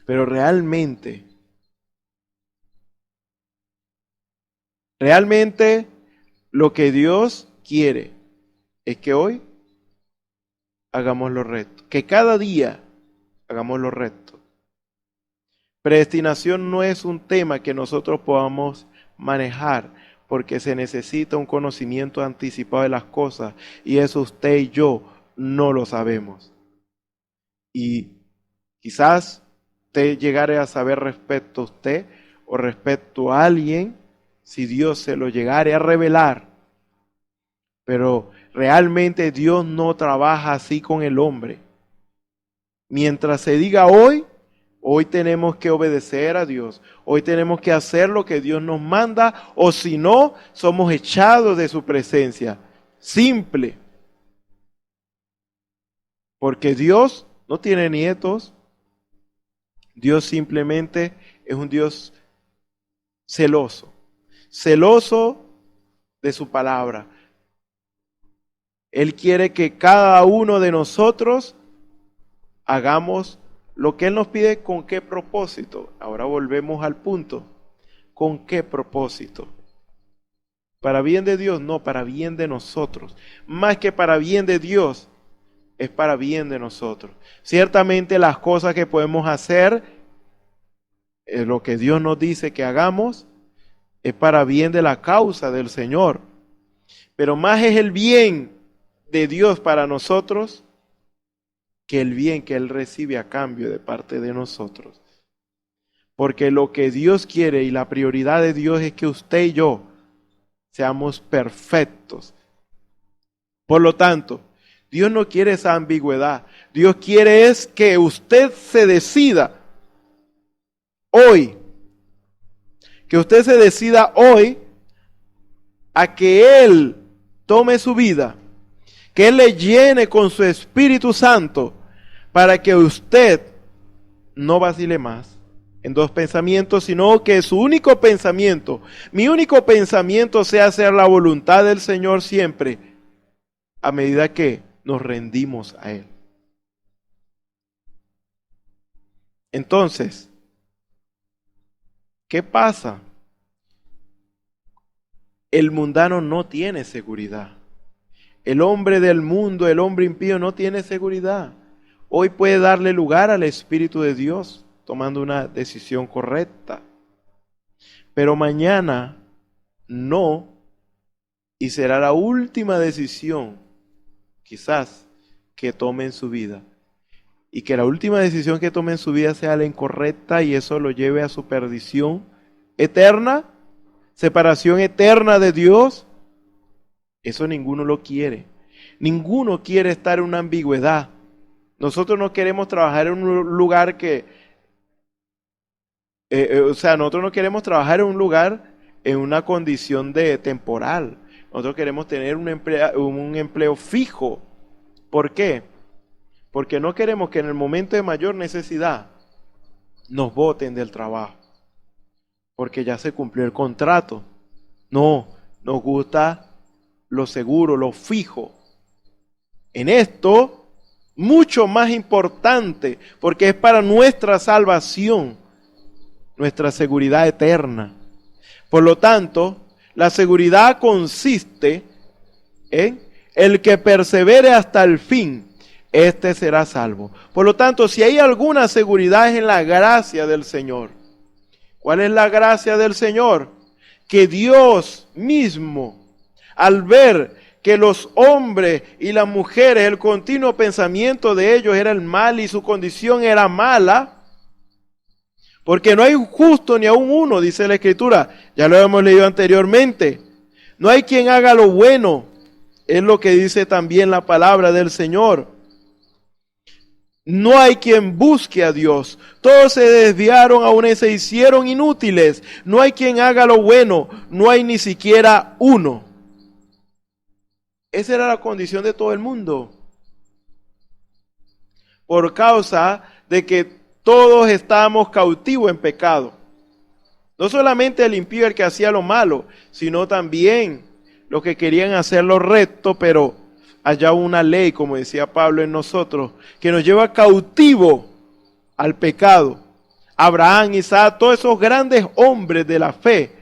pero realmente lo que Dios quiere es que hoy hagamos lo recto, que cada día hagamos lo recto. Predestinación no es un tema que nosotros podamos manejar, porque se necesita un conocimiento anticipado de las cosas, y eso usted y yo no lo sabemos. Y quizás usted llegare a saber respecto a usted o respecto a alguien, si Dios se lo llegare a revelar. Pero realmente Dios no trabaja así con el hombre. Mientras se diga hoy tenemos que obedecer a Dios. Hoy tenemos que hacer lo que Dios nos manda, o si no, somos echados de su presencia. Simple. Porque Dios no tiene nietos. Dios simplemente es un Dios celoso. Celoso de su palabra. Él quiere que cada uno de nosotros hagamos lo que Él nos pide. ¿Con qué propósito? Ahora volvemos al punto. ¿Con qué propósito? ¿Para bien de Dios? No, para bien de nosotros. Más que para bien de Dios, es para bien de nosotros. Ciertamente las cosas que podemos hacer, lo que Dios nos dice que hagamos, es para bien de la causa del Señor. Pero más es el bien de Dios para nosotros que el bien que Él recibe a cambio de parte de nosotros. Porque lo que Dios quiere y la prioridad de Dios es que usted y yo seamos perfectos. Por lo tanto, Dios no quiere esa ambigüedad. Dios quiere es que usted se decida hoy. Que usted se decida hoy a que Él tome su vida, que Él le llene con su Espíritu Santo, para que usted no vacile más en dos pensamientos, sino que su único pensamiento, mi único pensamiento, sea hacer la voluntad del Señor siempre, a medida que nos rendimos a Él. Entonces, ¿qué pasa? El mundano no tiene seguridad. El hombre del mundo, el hombre impío, no tiene seguridad. Hoy puede darle lugar al Espíritu de Dios tomando una decisión correcta. Pero mañana no, y será la última decisión, quizás, que tome en su vida. Y que la última decisión que tome en su vida sea la incorrecta y eso lo lleve a su perdición eterna, separación eterna de Dios. Eso ninguno lo quiere. Ninguno quiere estar en una ambigüedad. Nosotros no queremos trabajar en un lugar nosotros no queremos trabajar en un lugar en una condición de temporal. Nosotros queremos tener un empleo fijo. ¿Por qué? Porque no queremos que en el momento de mayor necesidad nos boten del trabajo. Porque ya se cumplió el contrato. No, nos gusta lo seguro, lo fijo. En esto, mucho más importante, porque es para nuestra salvación, nuestra seguridad eterna. Por lo tanto, la seguridad consiste en el que persevere hasta el fin, este será salvo. Por lo tanto, si hay alguna seguridad es en la gracia del Señor. ¿Cuál es la gracia del Señor? Que Dios mismo, al ver que los hombres y las mujeres, el continuo pensamiento de ellos era el mal y su condición era mala, porque no hay justo ni aún uno, dice la Escritura, ya lo hemos leído anteriormente. No hay quien haga lo bueno, es lo que dice también la palabra del Señor. No hay quien busque a Dios. Todos se desviaron, aún se hicieron inútiles. No hay quien haga lo bueno. No hay ni siquiera uno. Esa era la condición de todo el mundo. Por causa de que todos estábamos cautivos en pecado. No solamente el impío, el que hacía lo malo, sino también los que querían hacer lo recto, pero allá una ley, como decía Pablo, en nosotros, que nos lleva cautivo al pecado. Abraham, Isaac, todos esos grandes hombres de la fe,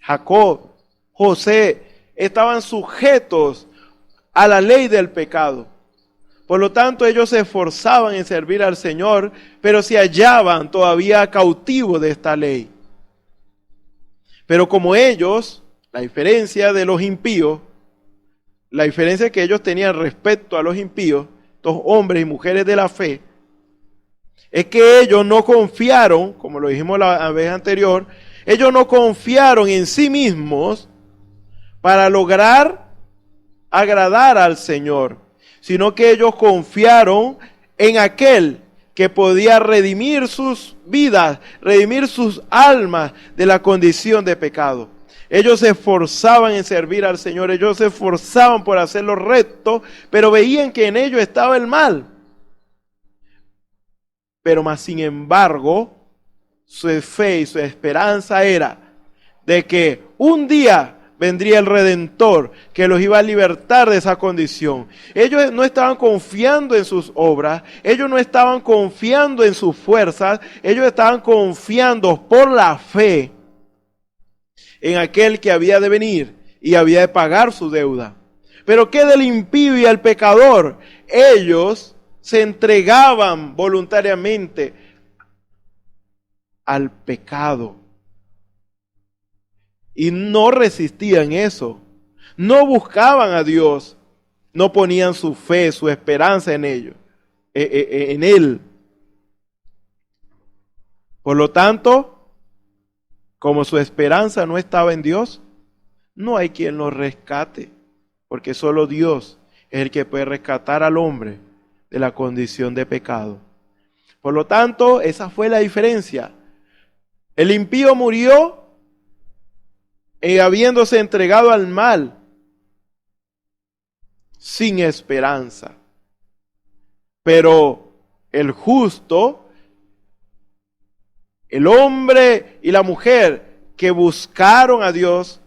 Jacob, José, estaban sujetos a la ley del pecado. Por lo tanto, ellos se esforzaban en servir al Señor, pero se hallaban todavía cautivos de esta ley. Pero como ellos, la diferencia de los impíos, la diferencia que ellos tenían respecto a los impíos, estos hombres y mujeres de la fe, es que ellos no confiaron, como lo dijimos la vez anterior, ellos no confiaron en sí mismos para lograr agradar al Señor, sino que ellos confiaron en aquel que podía redimir sus vidas, redimir sus almas de la condición de pecado. Ellos se esforzaban en servir al Señor, ellos se esforzaban por hacer lo recto, pero veían que en ellos estaba el mal. Pero más sin embargo, su fe y su esperanza era de que un día vendría el Redentor que los iba a libertar de esa condición. Ellos no estaban confiando en sus obras, ellos no estaban confiando en sus fuerzas, ellos estaban confiando por la fe en aquel que había de venir y había de pagar su deuda. Pero ¿qué del impío y el pecador? Ellos se entregaban voluntariamente al pecado. Y no resistían eso. No buscaban a Dios. No ponían su fe, su esperanza en ellos, en Él. Por lo tanto, como su esperanza no estaba en Dios, no hay quien los rescate. Porque solo Dios es el que puede rescatar al hombre de la condición de pecado. Por lo tanto, esa fue la diferencia. El impío murió habiéndose entregado al mal, sin esperanza. Pero el justo, el hombre y la mujer que buscaron a Dios,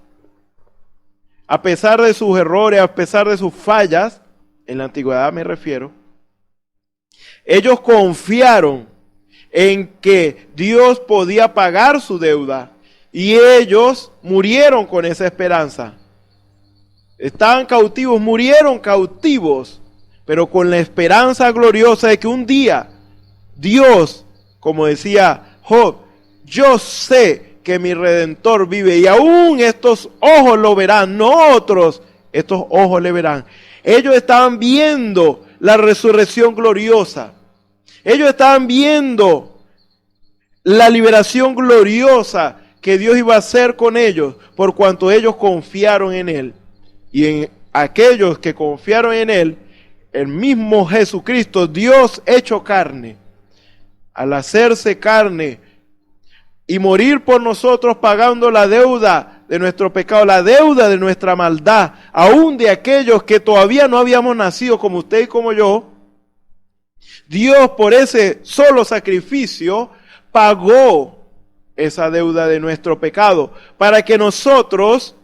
a pesar de sus errores, a pesar de sus fallas, en la antigüedad me refiero, ellos confiaron en que Dios podía pagar su deuda. Y ellos murieron con esa esperanza. Estaban cautivos, murieron cautivos, pero con la esperanza gloriosa de que un día Dios, como decía Job, yo sé que mi Redentor vive y aún estos ojos lo verán, no otros, estos ojos le verán. Ellos estaban viendo la resurrección gloriosa. Ellos estaban viendo la liberación gloriosa que Dios iba a hacer con ellos, por cuanto ellos confiaron en Él. Y en aquellos que confiaron en Él, el mismo Jesucristo, Dios hecho carne, al hacerse carne y morir por nosotros pagando la deuda de nuestro pecado, la deuda de nuestra maldad, aún de aquellos que todavía no habíamos nacido como usted y como yo, Dios por ese solo sacrificio pagó esa deuda de nuestro pecado, para que nosotros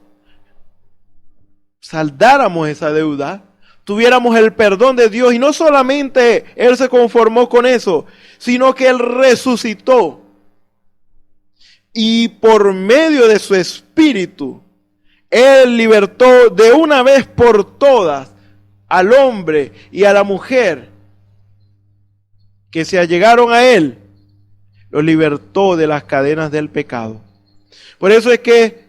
saldáramos esa deuda, tuviéramos el perdón de Dios. Y no solamente Él se conformó con eso, sino que Él resucitó. Y por medio de su Espíritu, Él libertó de una vez por todas al hombre y a la mujer que se allegaron a Él. Los libertó de las cadenas del pecado. Por eso es que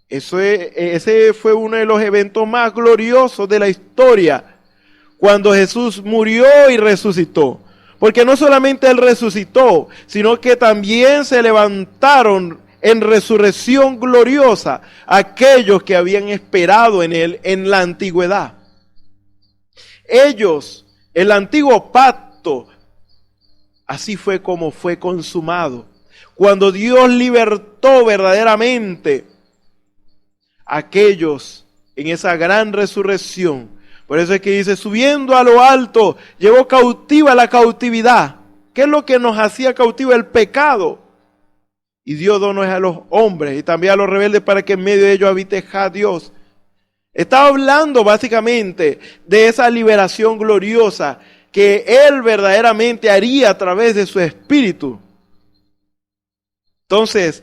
ese fue uno de los eventos más gloriosos de la historia, cuando Jesús murió y resucitó. Porque no solamente Él resucitó, sino que también se levantaron en resurrección gloriosa aquellos que habían esperado en Él en la antigüedad. Ellos El antiguo pacto, así fue como fue consumado. Cuando Dios libertó verdaderamente a aquellos en esa gran resurrección. Por eso es que dice, subiendo a lo alto, llevó cautiva la cautividad. ¿Qué es lo que nos hacía cautiva? El pecado. Y dio dones a los hombres y también a los rebeldes para que en medio de ellos habite Ja Dios. Estaba hablando básicamente de esa liberación gloriosa que Él verdaderamente haría a través de su Espíritu. Entonces,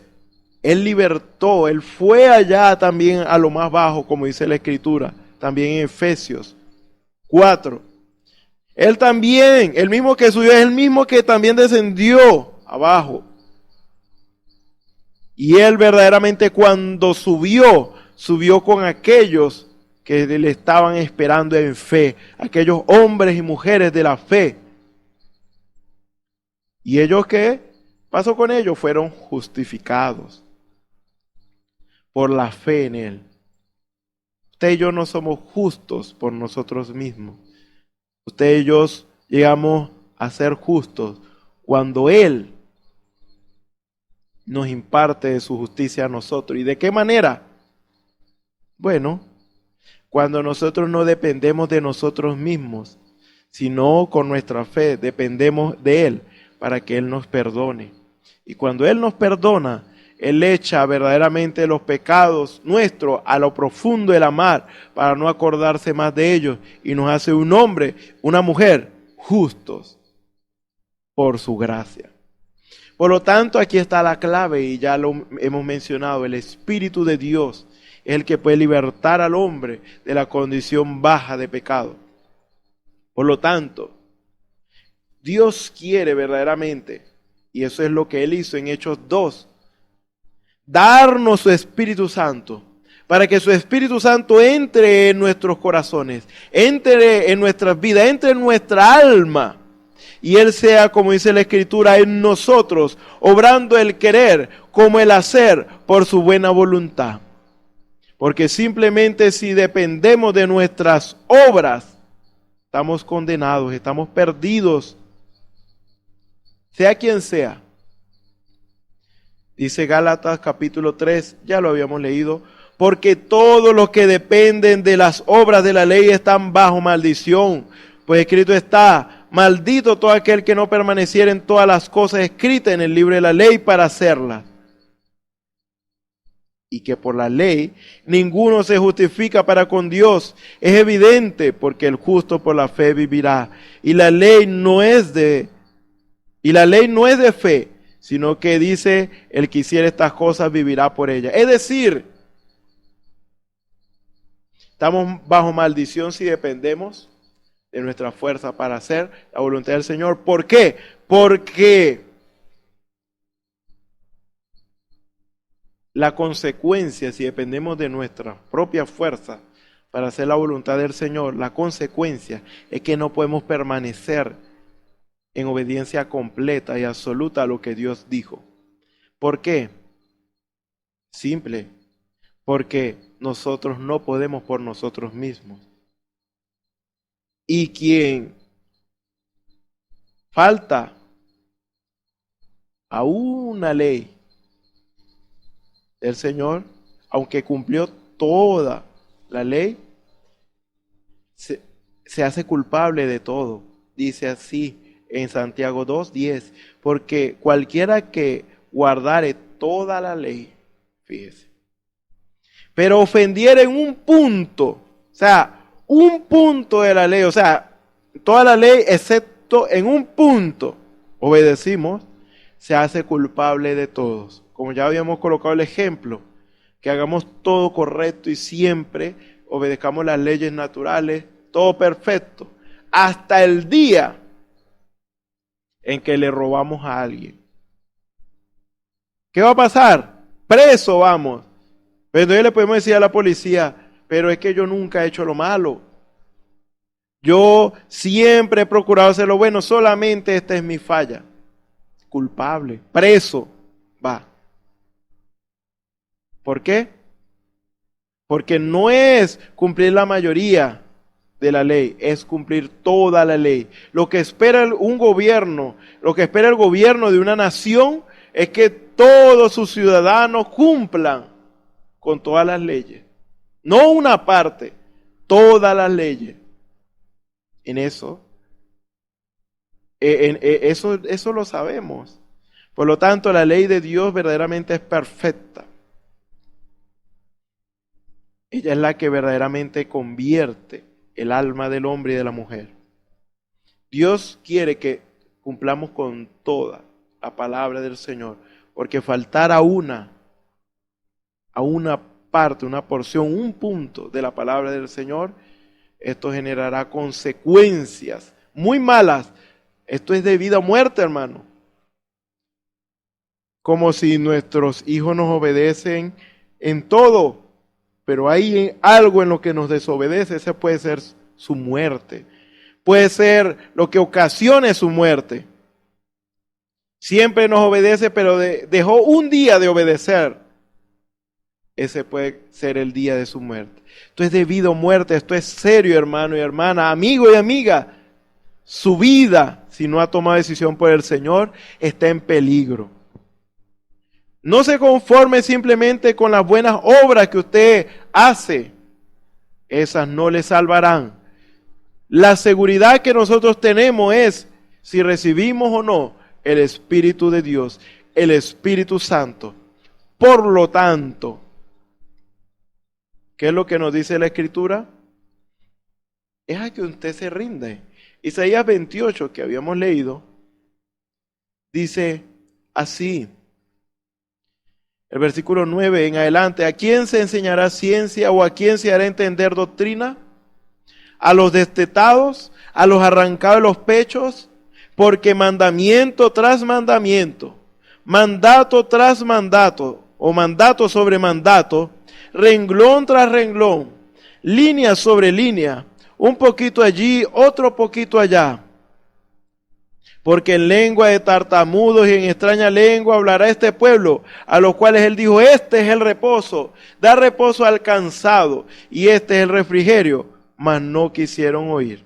Él libertó, Él fue allá también a lo más bajo, como dice la Escritura, también en Efesios 4. Él también, el mismo que subió, es el mismo que también descendió abajo. Y Él verdaderamente cuando subió, subió con aquellos que le estaban esperando en fe, aquellos hombres y mujeres de la fe. ¿Y ellos qué pasó con ellos? Fueron justificados por la fe en Él. Usted y yo no somos justos por nosotros mismos. Usted y yo llegamos a ser justos cuando Él nos imparte de su justicia a nosotros. ¿Y de qué manera? Bueno, cuando nosotros no dependemos de nosotros mismos, sino con nuestra fe dependemos de Él para que Él nos perdone. Y cuando Él nos perdona, Él echa verdaderamente los pecados nuestros a lo profundo del mar para no acordarse más de ellos y nos hace un hombre, una mujer justos por su gracia. Por lo tanto, aquí está la clave y ya lo hemos mencionado, el Espíritu de Dios es el que puede libertar al hombre de la condición baja de pecado. Por lo tanto, Dios quiere verdaderamente, y eso es lo que Él hizo en Hechos 2, darnos su Espíritu Santo, para que su Espíritu Santo entre en nuestros corazones, entre en nuestras vidas, entre en nuestra alma, y Él sea, como dice la Escritura, en nosotros, obrando el querer como el hacer por su buena voluntad. Porque simplemente si dependemos de nuestras obras, estamos condenados, estamos perdidos, sea quien sea. Dice Gálatas capítulo 3, ya lo habíamos leído, porque todos los que dependen de las obras de la ley están bajo maldición, pues escrito está, maldito todo aquel que no permaneciera en todas las cosas escritas en el libro de la ley para hacerlas. Y que por la ley ninguno se justifica para con Dios. Es evidente, porque el justo por la fe vivirá. Y la ley no es de fe, sino que dice, el que hiciera estas cosas vivirá por ellas. Es decir, estamos bajo maldición si dependemos de nuestra fuerza para hacer la voluntad del Señor. ¿Por qué? Porque la consecuencia, si dependemos de nuestra propia fuerza para hacer la voluntad del Señor, la consecuencia es que no podemos permanecer en obediencia completa y absoluta a lo que Dios dijo. ¿Por qué? Simple, porque nosotros no podemos por nosotros mismos. Y quien falta a una ley del Señor, aunque cumplió toda la ley, se hace culpable de todo. Dice así en Santiago 2:10, porque cualquiera que guardare toda la ley, fíjese, pero ofendiera en un punto, o sea, un punto de la ley, o sea, toda la ley excepto en un punto, obedecimos, se hace culpable de todos. Como ya habíamos colocado el ejemplo, que hagamos todo correcto y siempre obedezcamos las leyes naturales, todo perfecto, hasta el día en que le robamos a alguien. ¿Qué va a pasar? Preso vamos. Pero entonces le podemos decir a la policía, pero es que yo nunca he hecho lo malo. Yo siempre he procurado hacer lo bueno, solamente esta es mi falla. Culpable, preso, va. ¿Por qué? Porque no es cumplir la mayoría de la ley es cumplir toda la ley. Lo que espera un gobierno, lo que espera el gobierno de una nación es que todos sus ciudadanos cumplan con todas las leyes. No una parte, todas las leyes. En eso, eso lo sabemos. Por lo tanto, la ley de Dios verdaderamente es perfecta. Ella es la que verdaderamente convierte el alma del hombre y de la mujer. Dios quiere que cumplamos con toda la palabra del Señor, porque faltar a una parte, una porción, un punto de la palabra del Señor, esto generará consecuencias muy malas. Esto es de vida o muerte, hermano. Como si nuestros hijos nos obedecen en todo, pero hay algo en lo que nos desobedece, ese puede ser su muerte. Puede ser lo que ocasione su muerte. Siempre nos obedece, pero dejó un día de obedecer. Ese puede ser el día de su muerte. Esto es de vida o muerte, esto es serio, hermano y hermana, amigo y amiga. Su vida, si no ha tomado decisión por el Señor, está en peligro. No se conforme simplemente con las buenas obras que usted hace. Esas no le salvarán. La seguridad que nosotros tenemos es si recibimos o no el Espíritu de Dios, el Espíritu Santo. Por lo tanto, ¿qué es lo que nos dice la Escritura? Es a que usted se rinde. Isaías 28, que habíamos leído, dice así, el versículo 9 en adelante: ¿a quién se enseñará ciencia o a quién se hará entender doctrina? ¿A los destetados, a los arrancados de los pechos? Porque mandamiento tras mandamiento, mandato tras mandato, o mandato sobre mandato, renglón tras renglón, línea sobre línea, un poquito allí, otro poquito allá. Porque en lengua de tartamudos y en extraña lengua hablará este pueblo, a los cuales él dijo: este es el reposo, da reposo al cansado, y este es el refrigerio, mas no quisieron oír.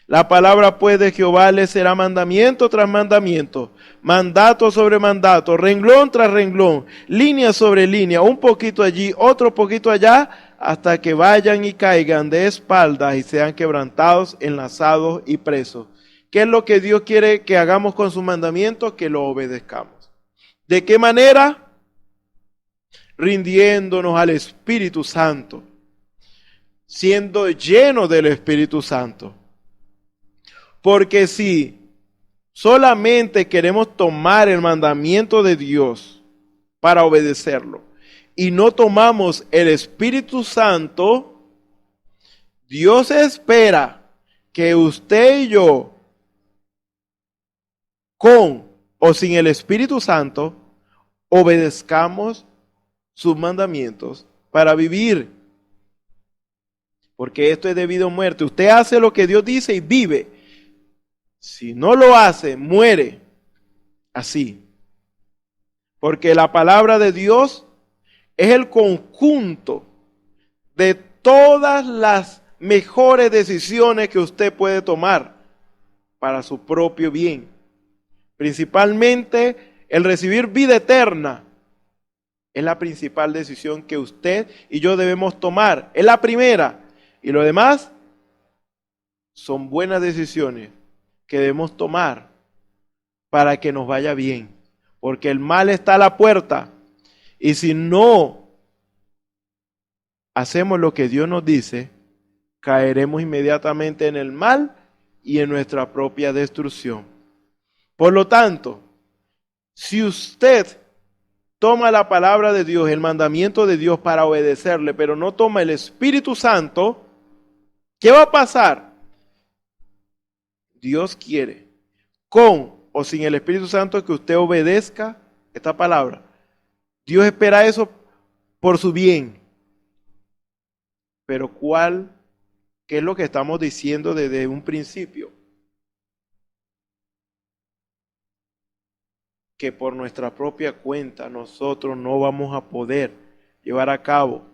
La palabra pues de Jehová les será mandamiento tras mandamiento, mandato sobre mandato, renglón tras renglón, línea sobre línea, un poquito allí, otro poquito allá, hasta que vayan y caigan de espaldas y sean quebrantados, enlazados y presos. ¿Qué es lo que Dios quiere que hagamos con sus mandamientos? Que lo obedezcamos. ¿De qué manera? Rindiéndonos al Espíritu Santo, siendo llenos del Espíritu Santo. Porque si solamente queremos tomar el mandamiento de Dios para obedecerlo y no tomamos el Espíritu Santo, Dios espera que usted y yo, con o sin el Espíritu Santo, obedezcamos sus mandamientos para vivir. Porque esto es de vida o muerte. Usted hace lo que Dios dice y vive. Si no lo hace, muere. Así. Porque la palabra de Dios es el conjunto de todas las mejores decisiones que usted puede tomar para su propio bien. Principalmente el recibir vida eterna es la principal decisión que usted y yo debemos tomar. Es la primera. Y lo demás son buenas decisiones que debemos tomar para que nos vaya bien. Porque el mal está a la puerta. Y si no hacemos lo que Dios nos dice, caeremos inmediatamente en el mal y en nuestra propia destrucción. Por lo tanto, si usted toma la palabra de Dios, el mandamiento de Dios para obedecerle, pero no toma el Espíritu Santo, ¿qué va a pasar? Dios quiere, con o sin el Espíritu Santo, que usted obedezca esta palabra. Dios espera eso por su bien. Pero ¿qué es lo que estamos diciendo desde un principio? Que por nuestra propia cuenta nosotros no vamos a poder llevar a cabo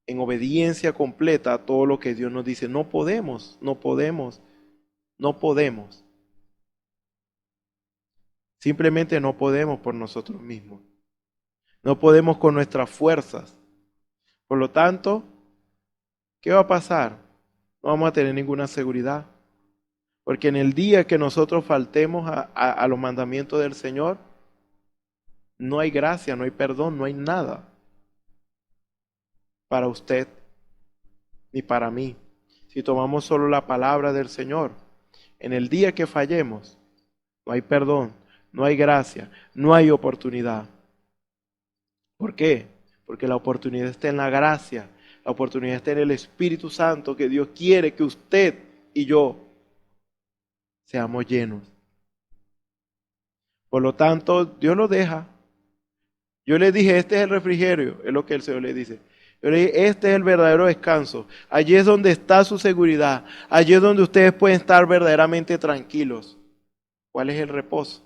en obediencia completa a todo lo que Dios nos dice. No podemos, no podemos, no podemos. Simplemente no podemos por nosotros mismos. No podemos con nuestras fuerzas. Por lo tanto, ¿qué va a pasar? No vamos a tener ninguna seguridad. Porque en el día que nosotros faltemos a los mandamientos del Señor, no hay gracia, no hay perdón, no hay nada para usted ni para mí. Si tomamos solo la palabra del Señor, en el día que fallemos, no hay perdón, no hay gracia, no hay oportunidad. ¿Por qué? Porque la oportunidad está en la gracia, la oportunidad está en el Espíritu Santo, que Dios quiere que usted y yo seamos llenos. Por lo tanto, Dios lo deja. Yo le dije, este es el refrigerio, es lo que el Señor le dice. Yo le dije, este es el verdadero descanso. Allí es donde está su seguridad. Allí es donde ustedes pueden estar verdaderamente tranquilos. ¿Cuál es el reposo?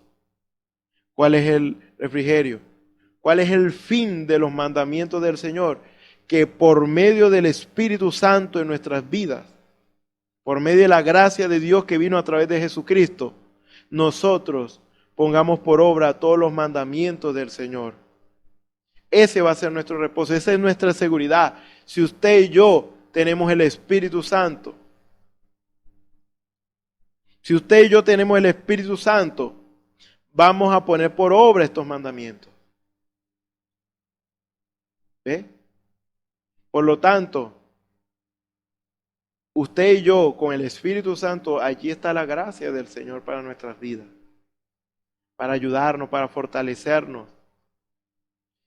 ¿Cuál es el refrigerio? ¿Cuál es el fin de los mandamientos del Señor? Que por medio del Espíritu Santo en nuestras vidas, por medio de la gracia de Dios que vino a través de Jesucristo, nosotros pongamos por obra todos los mandamientos del Señor. Ese va a ser nuestro reposo, esa es nuestra seguridad. Si usted y yo tenemos el Espíritu Santo, si usted y yo tenemos el Espíritu Santo, vamos a poner por obra estos mandamientos. ¿Ve? Por lo tanto, usted y yo con el Espíritu Santo, allí está la gracia del Señor para nuestras vidas, para ayudarnos, para fortalecernos.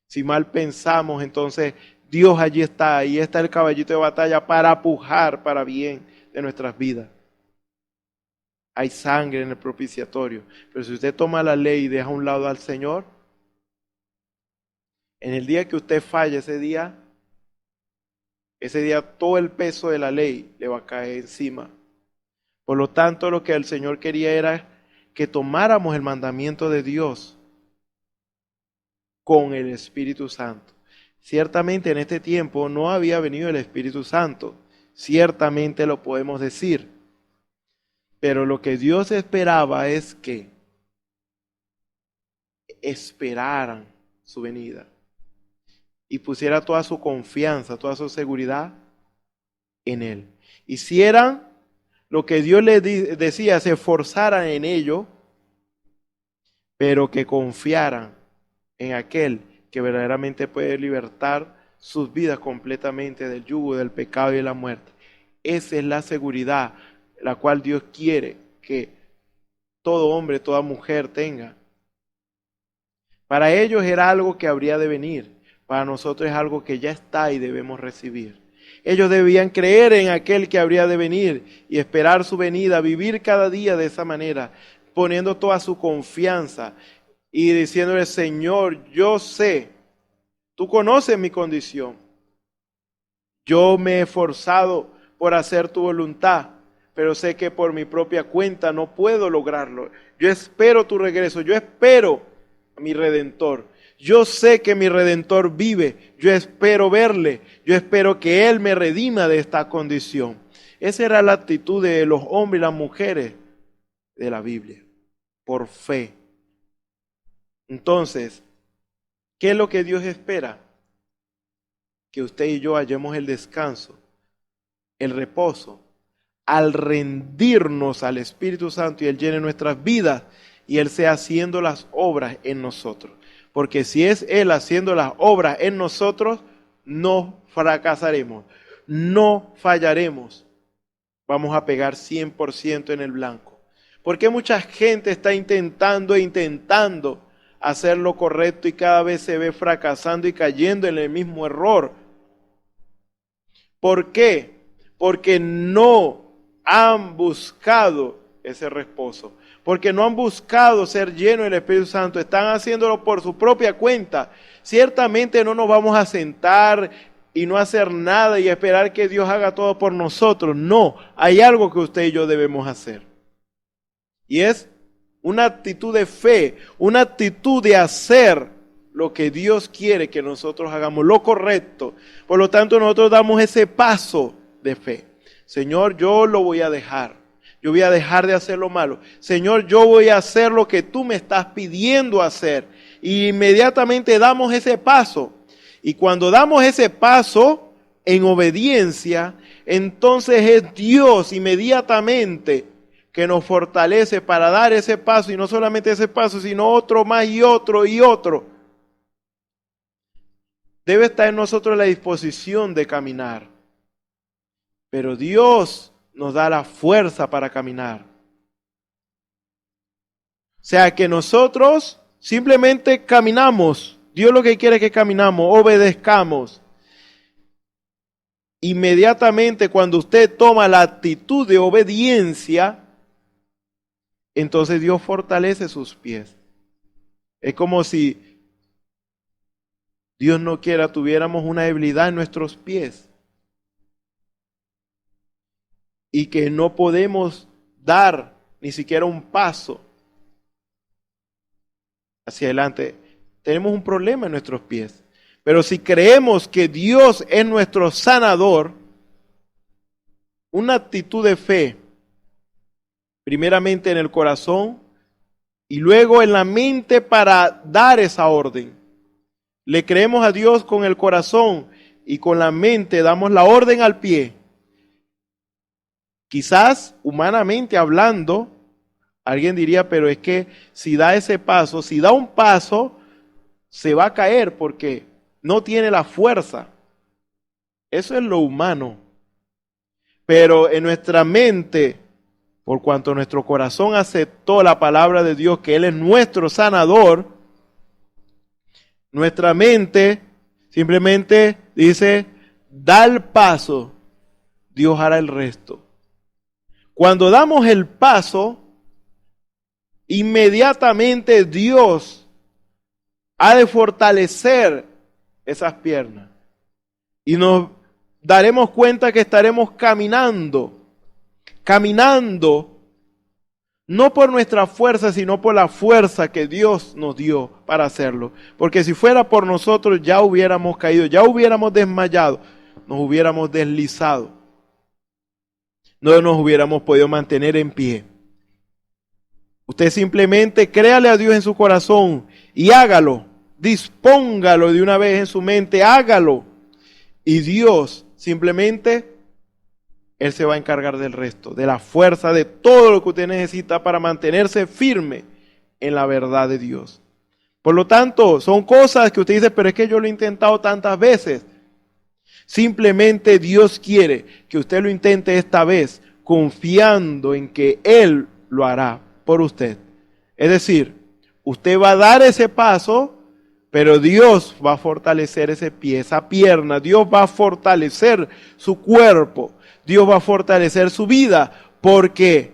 Si mal pensamos, entonces Dios allí está, ahí está el caballito de batalla para pujar para bien de nuestras vidas. Hay sangre en el propiciatorio, pero si usted toma la ley y deja a un lado al Señor, en el día que usted falle, ese día todo el peso de la ley le va a caer encima. Por lo tanto, lo que el Señor quería era que tomáramos el mandamiento de Dios con el Espíritu Santo. Ciertamente en este tiempo no había venido el Espíritu Santo, ciertamente lo podemos decir, pero lo que Dios esperaba es que esperaran su venida y pusiera toda su confianza, toda su seguridad en Él. Hicieran lo que Dios les decía, se esforzaran en ello, pero que confiaran en aquel que verdaderamente puede libertar sus vidas completamente del yugo, del pecado y de la muerte. Esa es la seguridad la cual Dios quiere que todo hombre, toda mujer tenga. Para ellos era algo que habría de venir, para nosotros es algo que ya está y debemos recibir. Ellos debían creer en aquel que habría de venir y esperar su venida, vivir cada día de esa manera, poniendo toda su confianza y diciéndole, Señor, yo sé, tú conoces mi condición. Yo me he esforzado por hacer tu voluntad, pero sé que por mi propia cuenta no puedo lograrlo. Yo espero tu regreso, yo espero a mi Redentor. Yo sé que mi Redentor vive, yo espero verle, yo espero que Él me redima de esta condición. Esa era la actitud de los hombres y las mujeres de la Biblia, por fe. Entonces, ¿qué es lo que Dios espera? Que usted y yo hallemos el descanso, el reposo, al rendirnos al Espíritu Santo y Él llene nuestras vidas y Él sea haciendo las obras en nosotros. Porque si es Él haciendo las obras en nosotros, no fracasaremos, no fallaremos. Vamos a pegar 100% en el blanco. Porque mucha gente está intentando hacer lo correcto y cada vez se ve fracasando y cayendo en el mismo error. ¿Por qué? Porque no han buscado ese reposo. Porque no han buscado ser llenos del Espíritu Santo. Están haciéndolo por su propia cuenta. Ciertamente no nos vamos a sentar y no hacer nada y esperar que Dios haga todo por nosotros. No, hay algo que usted y yo debemos hacer. Y es una actitud de fe, una actitud de hacer lo que Dios quiere que nosotros hagamos, lo correcto. Por lo tanto, nosotros damos ese paso de fe. Señor, yo lo voy a dejar. Yo voy a dejar de hacer lo malo. Señor, yo voy a hacer lo que tú me estás pidiendo hacer. Y inmediatamente damos ese paso. Y cuando damos ese paso en obediencia, entonces es Dios inmediatamente que nos fortalece para dar ese paso. Y no solamente ese paso, sino otro más y otro y otro. Debe estar en nosotros la disposición de caminar. Pero Dios nos da la fuerza para caminar. O sea que nosotros simplemente caminamos. Dios lo que quiere es que caminamos, obedezcamos. Inmediatamente cuando usted toma la actitud de obediencia, entonces Dios fortalece sus pies. Es como si Dios no quiera tuviéramos una debilidad en nuestros pies y que no podemos dar ni siquiera un paso hacia adelante. Tenemos un problema en nuestros pies. Pero si creemos que Dios es nuestro sanador, una actitud de fe, primeramente en el corazón y luego en la mente para dar esa orden. Le creemos a Dios con el corazón y con la mente damos la orden al pie. Quizás, humanamente hablando, alguien diría, pero es que si da ese paso, si da un paso, se va a caer porque no tiene la fuerza. Eso es lo humano. Pero en nuestra mente, por cuanto nuestro corazón aceptó la palabra de Dios, que Él es nuestro sanador, nuestra mente simplemente dice, da el paso, Dios hará el resto. Cuando damos el paso, inmediatamente Dios ha de fortalecer esas piernas. Y nos daremos cuenta que estaremos caminando no por nuestra fuerza, sino por la fuerza que Dios nos dio para hacerlo. Porque si fuera por nosotros ya hubiéramos caído, ya hubiéramos desmayado, nos hubiéramos deslizado. No nos hubiéramos podido mantener en pie. Usted simplemente créale a Dios en su corazón y hágalo. Dispóngalo de una vez en su mente, hágalo. Y Dios simplemente, Él se va a encargar del resto, de la fuerza, de todo lo que usted necesita para mantenerse firme en la verdad de Dios. Por lo tanto, son cosas que usted dice, pero es que yo lo he intentado tantas veces. Simplemente Dios quiere que usted lo intente esta vez, confiando en que Él lo hará por usted. Es decir, usted va a dar ese paso, pero Dios va a fortalecer ese pie, esa pierna. Dios va a fortalecer su cuerpo. Dios va a fortalecer su vida, porque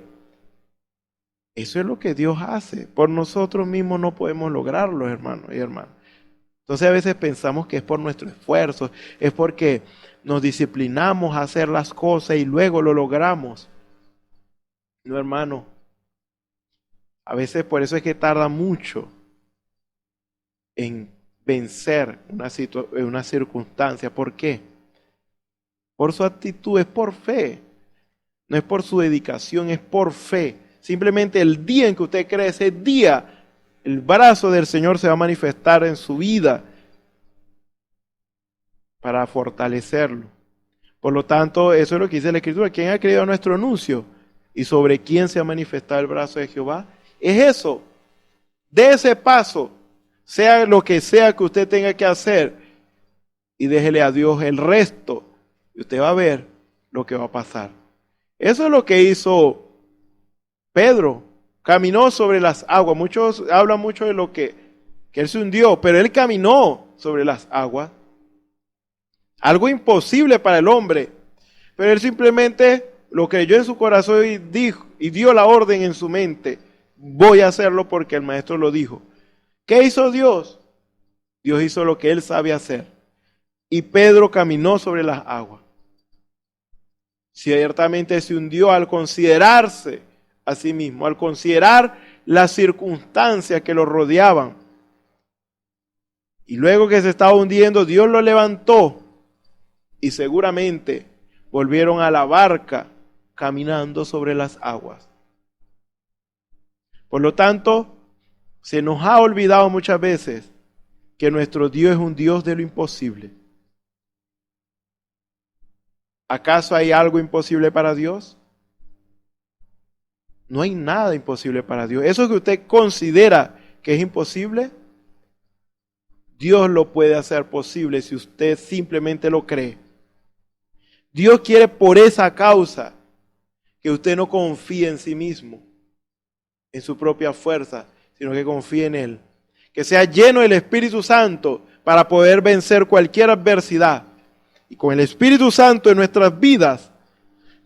eso es lo que Dios hace. Por nosotros mismos no podemos lograrlo, hermanos y hermanas. Entonces a veces pensamos que es por nuestro esfuerzo, es porque nos disciplinamos a hacer las cosas y luego lo logramos. No, hermano. A veces por eso es que tarda mucho en vencer una circunstancia. ¿Por qué? Por su actitud, es por fe. No es por su dedicación, es por fe. Simplemente el día en que usted cree, ese día, el brazo del Señor se va a manifestar en su vida para fortalecerlo. Por lo tanto, eso es lo que dice la Escritura. ¿Quién ha creído a nuestro anuncio? ¿Y sobre quién se ha manifestado el brazo de Jehová? Es eso. De ese paso, sea lo que sea que usted tenga que hacer, y déjele a Dios el resto. Y usted va a ver lo que va a pasar. Eso es lo que hizo Pedro. Caminó sobre las aguas. Muchos hablan mucho de lo que él se hundió, pero él caminó sobre las aguas. Algo imposible para el hombre. Pero él simplemente lo creyó en su corazón y dijo, y dio la orden en su mente. Voy a hacerlo porque el maestro lo dijo. ¿Qué hizo Dios? Dios hizo lo que él sabe hacer. Y Pedro caminó sobre las aguas. Ciertamente se hundió al considerarse a sí mismo, al considerar las circunstancias que lo rodeaban. Y luego que se estaba hundiendo, Dios lo levantó y seguramente volvieron a la barca caminando sobre las aguas. Por lo tanto, se nos ha olvidado muchas veces que nuestro Dios es un Dios de lo imposible. ¿Acaso hay algo imposible para Dios? No hay nada imposible para Dios. Eso que usted considera que es imposible, Dios lo puede hacer posible si usted simplemente lo cree. Dios quiere por esa causa que usted no confíe en sí mismo, en su propia fuerza, sino que confíe en Él. Que sea lleno del Espíritu Santo para poder vencer cualquier adversidad. Y con el Espíritu Santo en nuestras vidas,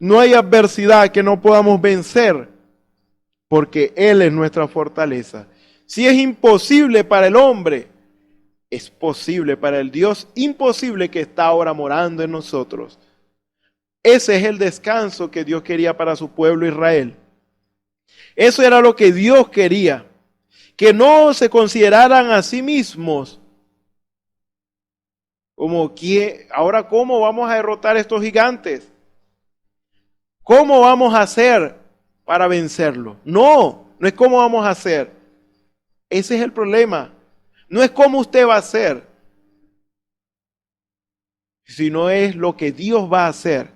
no hay adversidad que no podamos vencer, porque Él es nuestra fortaleza. Si es imposible para el hombre, es posible para el Dios imposible que está ahora morando en nosotros. Ese es el descanso que Dios quería para su pueblo Israel. Eso era lo que Dios quería, que no se consideraran a sí mismos como que ahora cómo vamos a derrotar a estos gigantes, cómo vamos a hacer para vencerlo. No es cómo vamos a hacer. Ese es el problema. No es cómo usted va a hacer, sino es lo que Dios va a hacer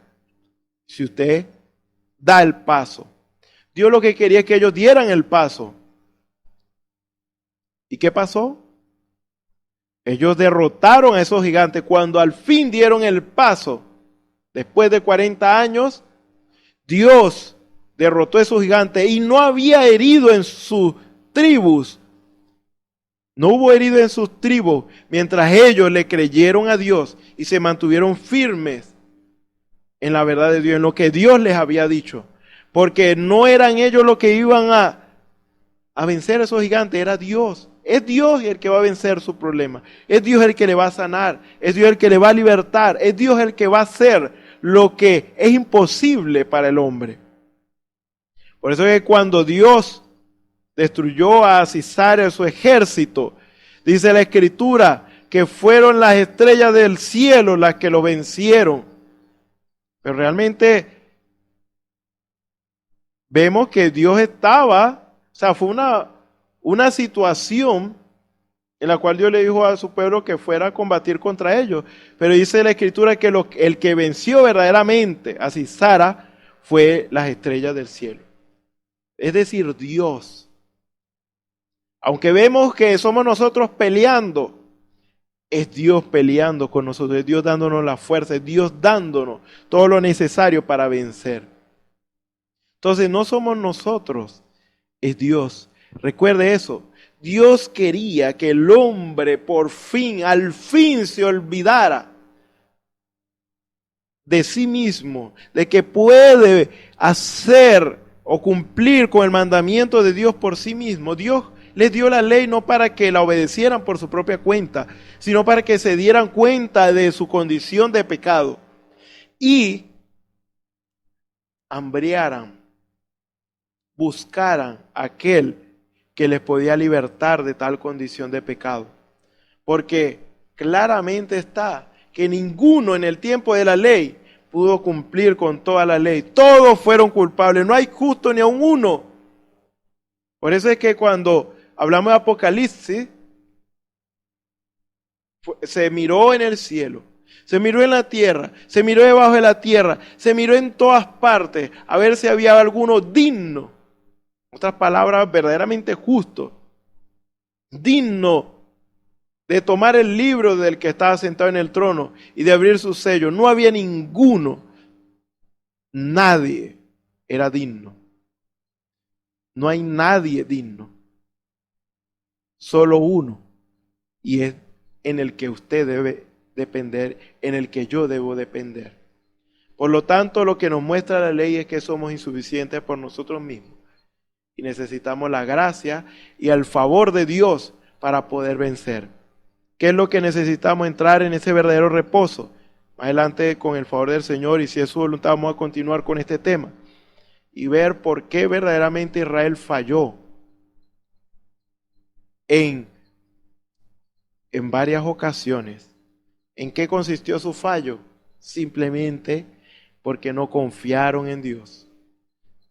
si usted da el paso. Dios lo que quería es que ellos dieran el paso. ¿Y qué pasó? Ellos derrotaron a esos gigantes cuando al fin dieron el paso. Después de 40 años, Dios derrotó a esos gigantes y no había herido en sus tribus. No hubo herido en sus tribus mientras ellos le creyeron a Dios y se mantuvieron firmes en la verdad de Dios, en lo que Dios les había dicho. Porque no eran ellos los que iban a vencer a esos gigantes, era Dios. Es Dios el que va a vencer su problema. Es Dios el que le va a sanar. Es Dios el que le va a libertar. Es Dios el que va a hacer lo que es imposible para el hombre. Por eso es que cuando Dios destruyó a Sisara y su ejército, dice la Escritura que fueron las estrellas del cielo las que lo vencieron. Pero realmente vemos que Dios estaba, o sea, fue una situación en la cual Dios le dijo a su pueblo que fuera a combatir contra ellos. Pero dice la Escritura que el que venció verdaderamente a Sisara fue las estrellas del cielo. Es decir, Dios. Aunque vemos que somos nosotros peleando, es Dios peleando con nosotros, es Dios dándonos la fuerza, es Dios dándonos todo lo necesario para vencer. Entonces no somos nosotros, es Dios. Recuerde eso. Dios quería que el hombre por fin, al fin se olvidara de sí mismo, de que puede hacer o cumplir con el mandamiento de Dios por sí mismo. Dios les dio la ley no para que la obedecieran por su propia cuenta, sino para que se dieran cuenta de su condición de pecado y hambriaran, buscaran a aquel que les podía libertar de tal condición de pecado. Porque claramente está que ninguno en el tiempo de la ley pudo cumplir con toda la ley. Todos fueron culpables, no hay justo ni aun uno. Por eso es que cuando hablamos de Apocalipsis, se miró en el cielo, se miró en la tierra, se miró debajo de la tierra, se miró en todas partes a ver si había alguno digno. En otras palabras, verdaderamente justo, digno de tomar el libro del que estaba sentado en el trono y de abrir su sello. No había ninguno, nadie era digno. No hay nadie digno. Solo uno, y es en el que usted debe depender, en el que yo debo depender. Por lo tanto, lo que nos muestra la ley es que somos insuficientes por nosotros mismos y necesitamos la gracia y el favor de Dios para poder vencer. ¿Qué es lo que necesitamos? Entrar en ese verdadero reposo. Más adelante, con el favor del Señor, y si es su voluntad, vamos a continuar con este tema y ver por qué verdaderamente Israel falló en en varias ocasiones. ¿En qué consistió su fallo? Simplemente porque no confiaron en Dios,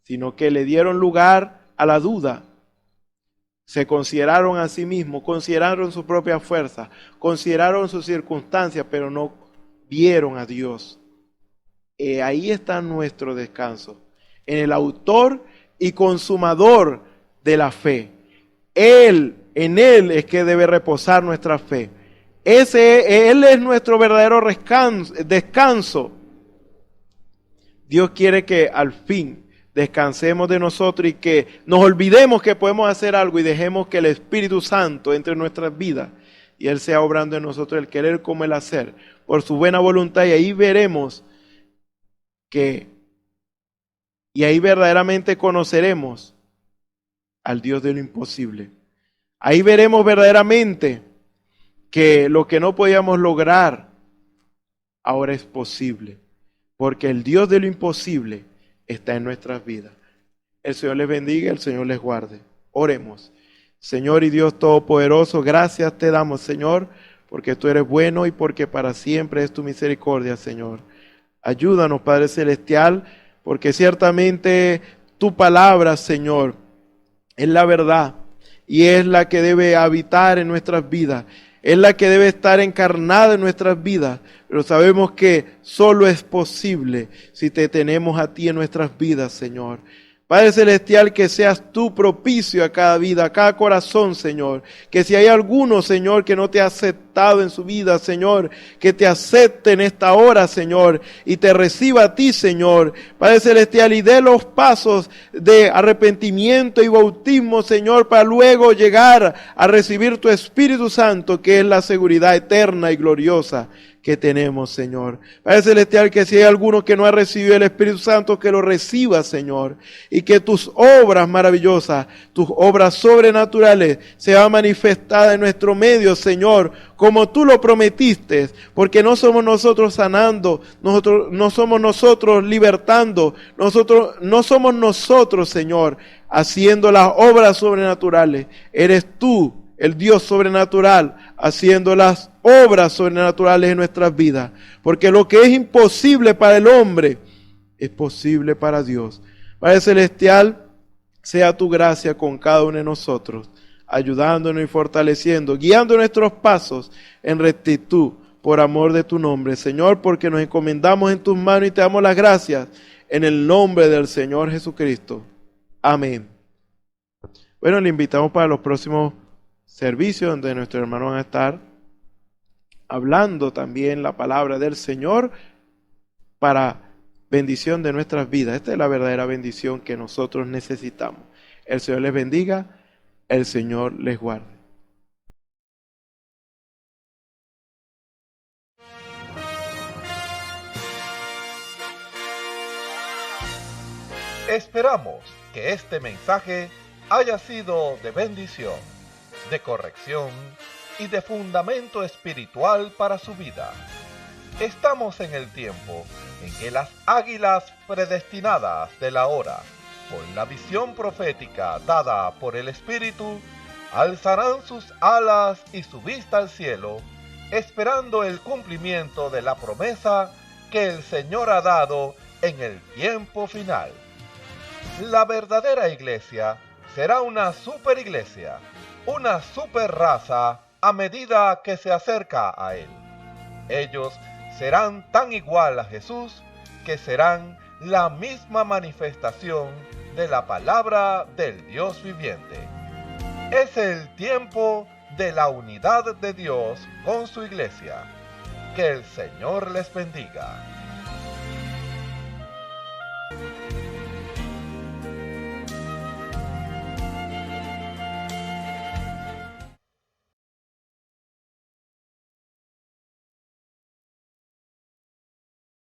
sino que le dieron lugar a la duda. Se consideraron a sí mismos, consideraron su propia fuerza, consideraron sus circunstancias, pero no vieron a Dios. Ahí está nuestro descanso, en el autor y consumador de la fe. En Él es que debe reposar nuestra fe. Él es nuestro verdadero descanso. Dios quiere que al fin descansemos de nosotros y que nos olvidemos que podemos hacer algo y dejemos que el Espíritu Santo entre en nuestras vidas y Él sea obrando en nosotros el querer como el hacer, por su buena voluntad, y ahí veremos y ahí verdaderamente conoceremos al Dios de lo imposible. Ahí veremos verdaderamente que lo que no podíamos lograr ahora es posible, porque el Dios de lo imposible está en nuestras vidas. El Señor les bendiga, el Señor les guarde. Oremos. Señor y Dios Todopoderoso, gracias te damos, Señor, porque tú eres bueno y porque para siempre es tu misericordia, Señor. Ayúdanos, Padre Celestial, porque ciertamente tu palabra, Señor, es la verdad y es la que debe habitar en nuestras vidas. Es la que debe estar encarnada en nuestras vidas, pero sabemos que solo es posible si te tenemos a ti en nuestras vidas, Señor. Padre Celestial, que seas tú propicio a cada vida, a cada corazón, Señor. Que si hay alguno, Señor, que no te ha aceptado en su vida, Señor, que te acepte en esta hora, Señor, y te reciba a ti, Señor. Padre Celestial, y dé los pasos de arrepentimiento y bautismo, Señor, para luego llegar a recibir tu Espíritu Santo, que es la seguridad eterna y gloriosa que tenemos, Señor. Padre Celestial, que si hay alguno que no ha recibido el Espíritu Santo, que lo reciba, Señor, y que tus obras maravillosas, tus obras sobrenaturales, sean manifestadas en nuestro medio, Señor, como tú lo prometiste, porque no somos nosotros sanando, no somos nosotros libertando, no somos nosotros, Señor, haciendo las obras sobrenaturales. Eres tú, el Dios sobrenatural, haciendo las obras sobrenaturales en nuestras vidas. Porque lo que es imposible para el hombre, es posible para Dios. Padre Celestial, sea tu gracia con cada uno de nosotros, ayudándonos y fortaleciendo, guiando nuestros pasos en rectitud, por amor de tu nombre, Señor, porque nos encomendamos en tus manos y te damos las gracias en el nombre del Señor Jesucristo. Amén. Bueno, le invitamos para los próximos servicio donde nuestros hermanos van a estar hablando también la palabra del Señor para bendición de nuestras vidas. Esta es la verdadera bendición que nosotros necesitamos. El Señor les bendiga, el Señor les guarde. Esperamos que este mensaje haya sido de bendición, de corrección y de fundamento espiritual para su vida. Estamos en el tiempo en que las águilas predestinadas de la hora, con la visión profética dada por el Espíritu, alzarán sus alas y su vista al cielo, esperando el cumplimiento de la promesa que el Señor ha dado en el tiempo final. La verdadera iglesia será una superiglesia, una super raza a medida que se acerca a Él. Ellos serán tan igual a Jesús que serán la misma manifestación de la palabra del Dios viviente. Es el tiempo de la unidad de Dios con su iglesia. Que el Señor les bendiga.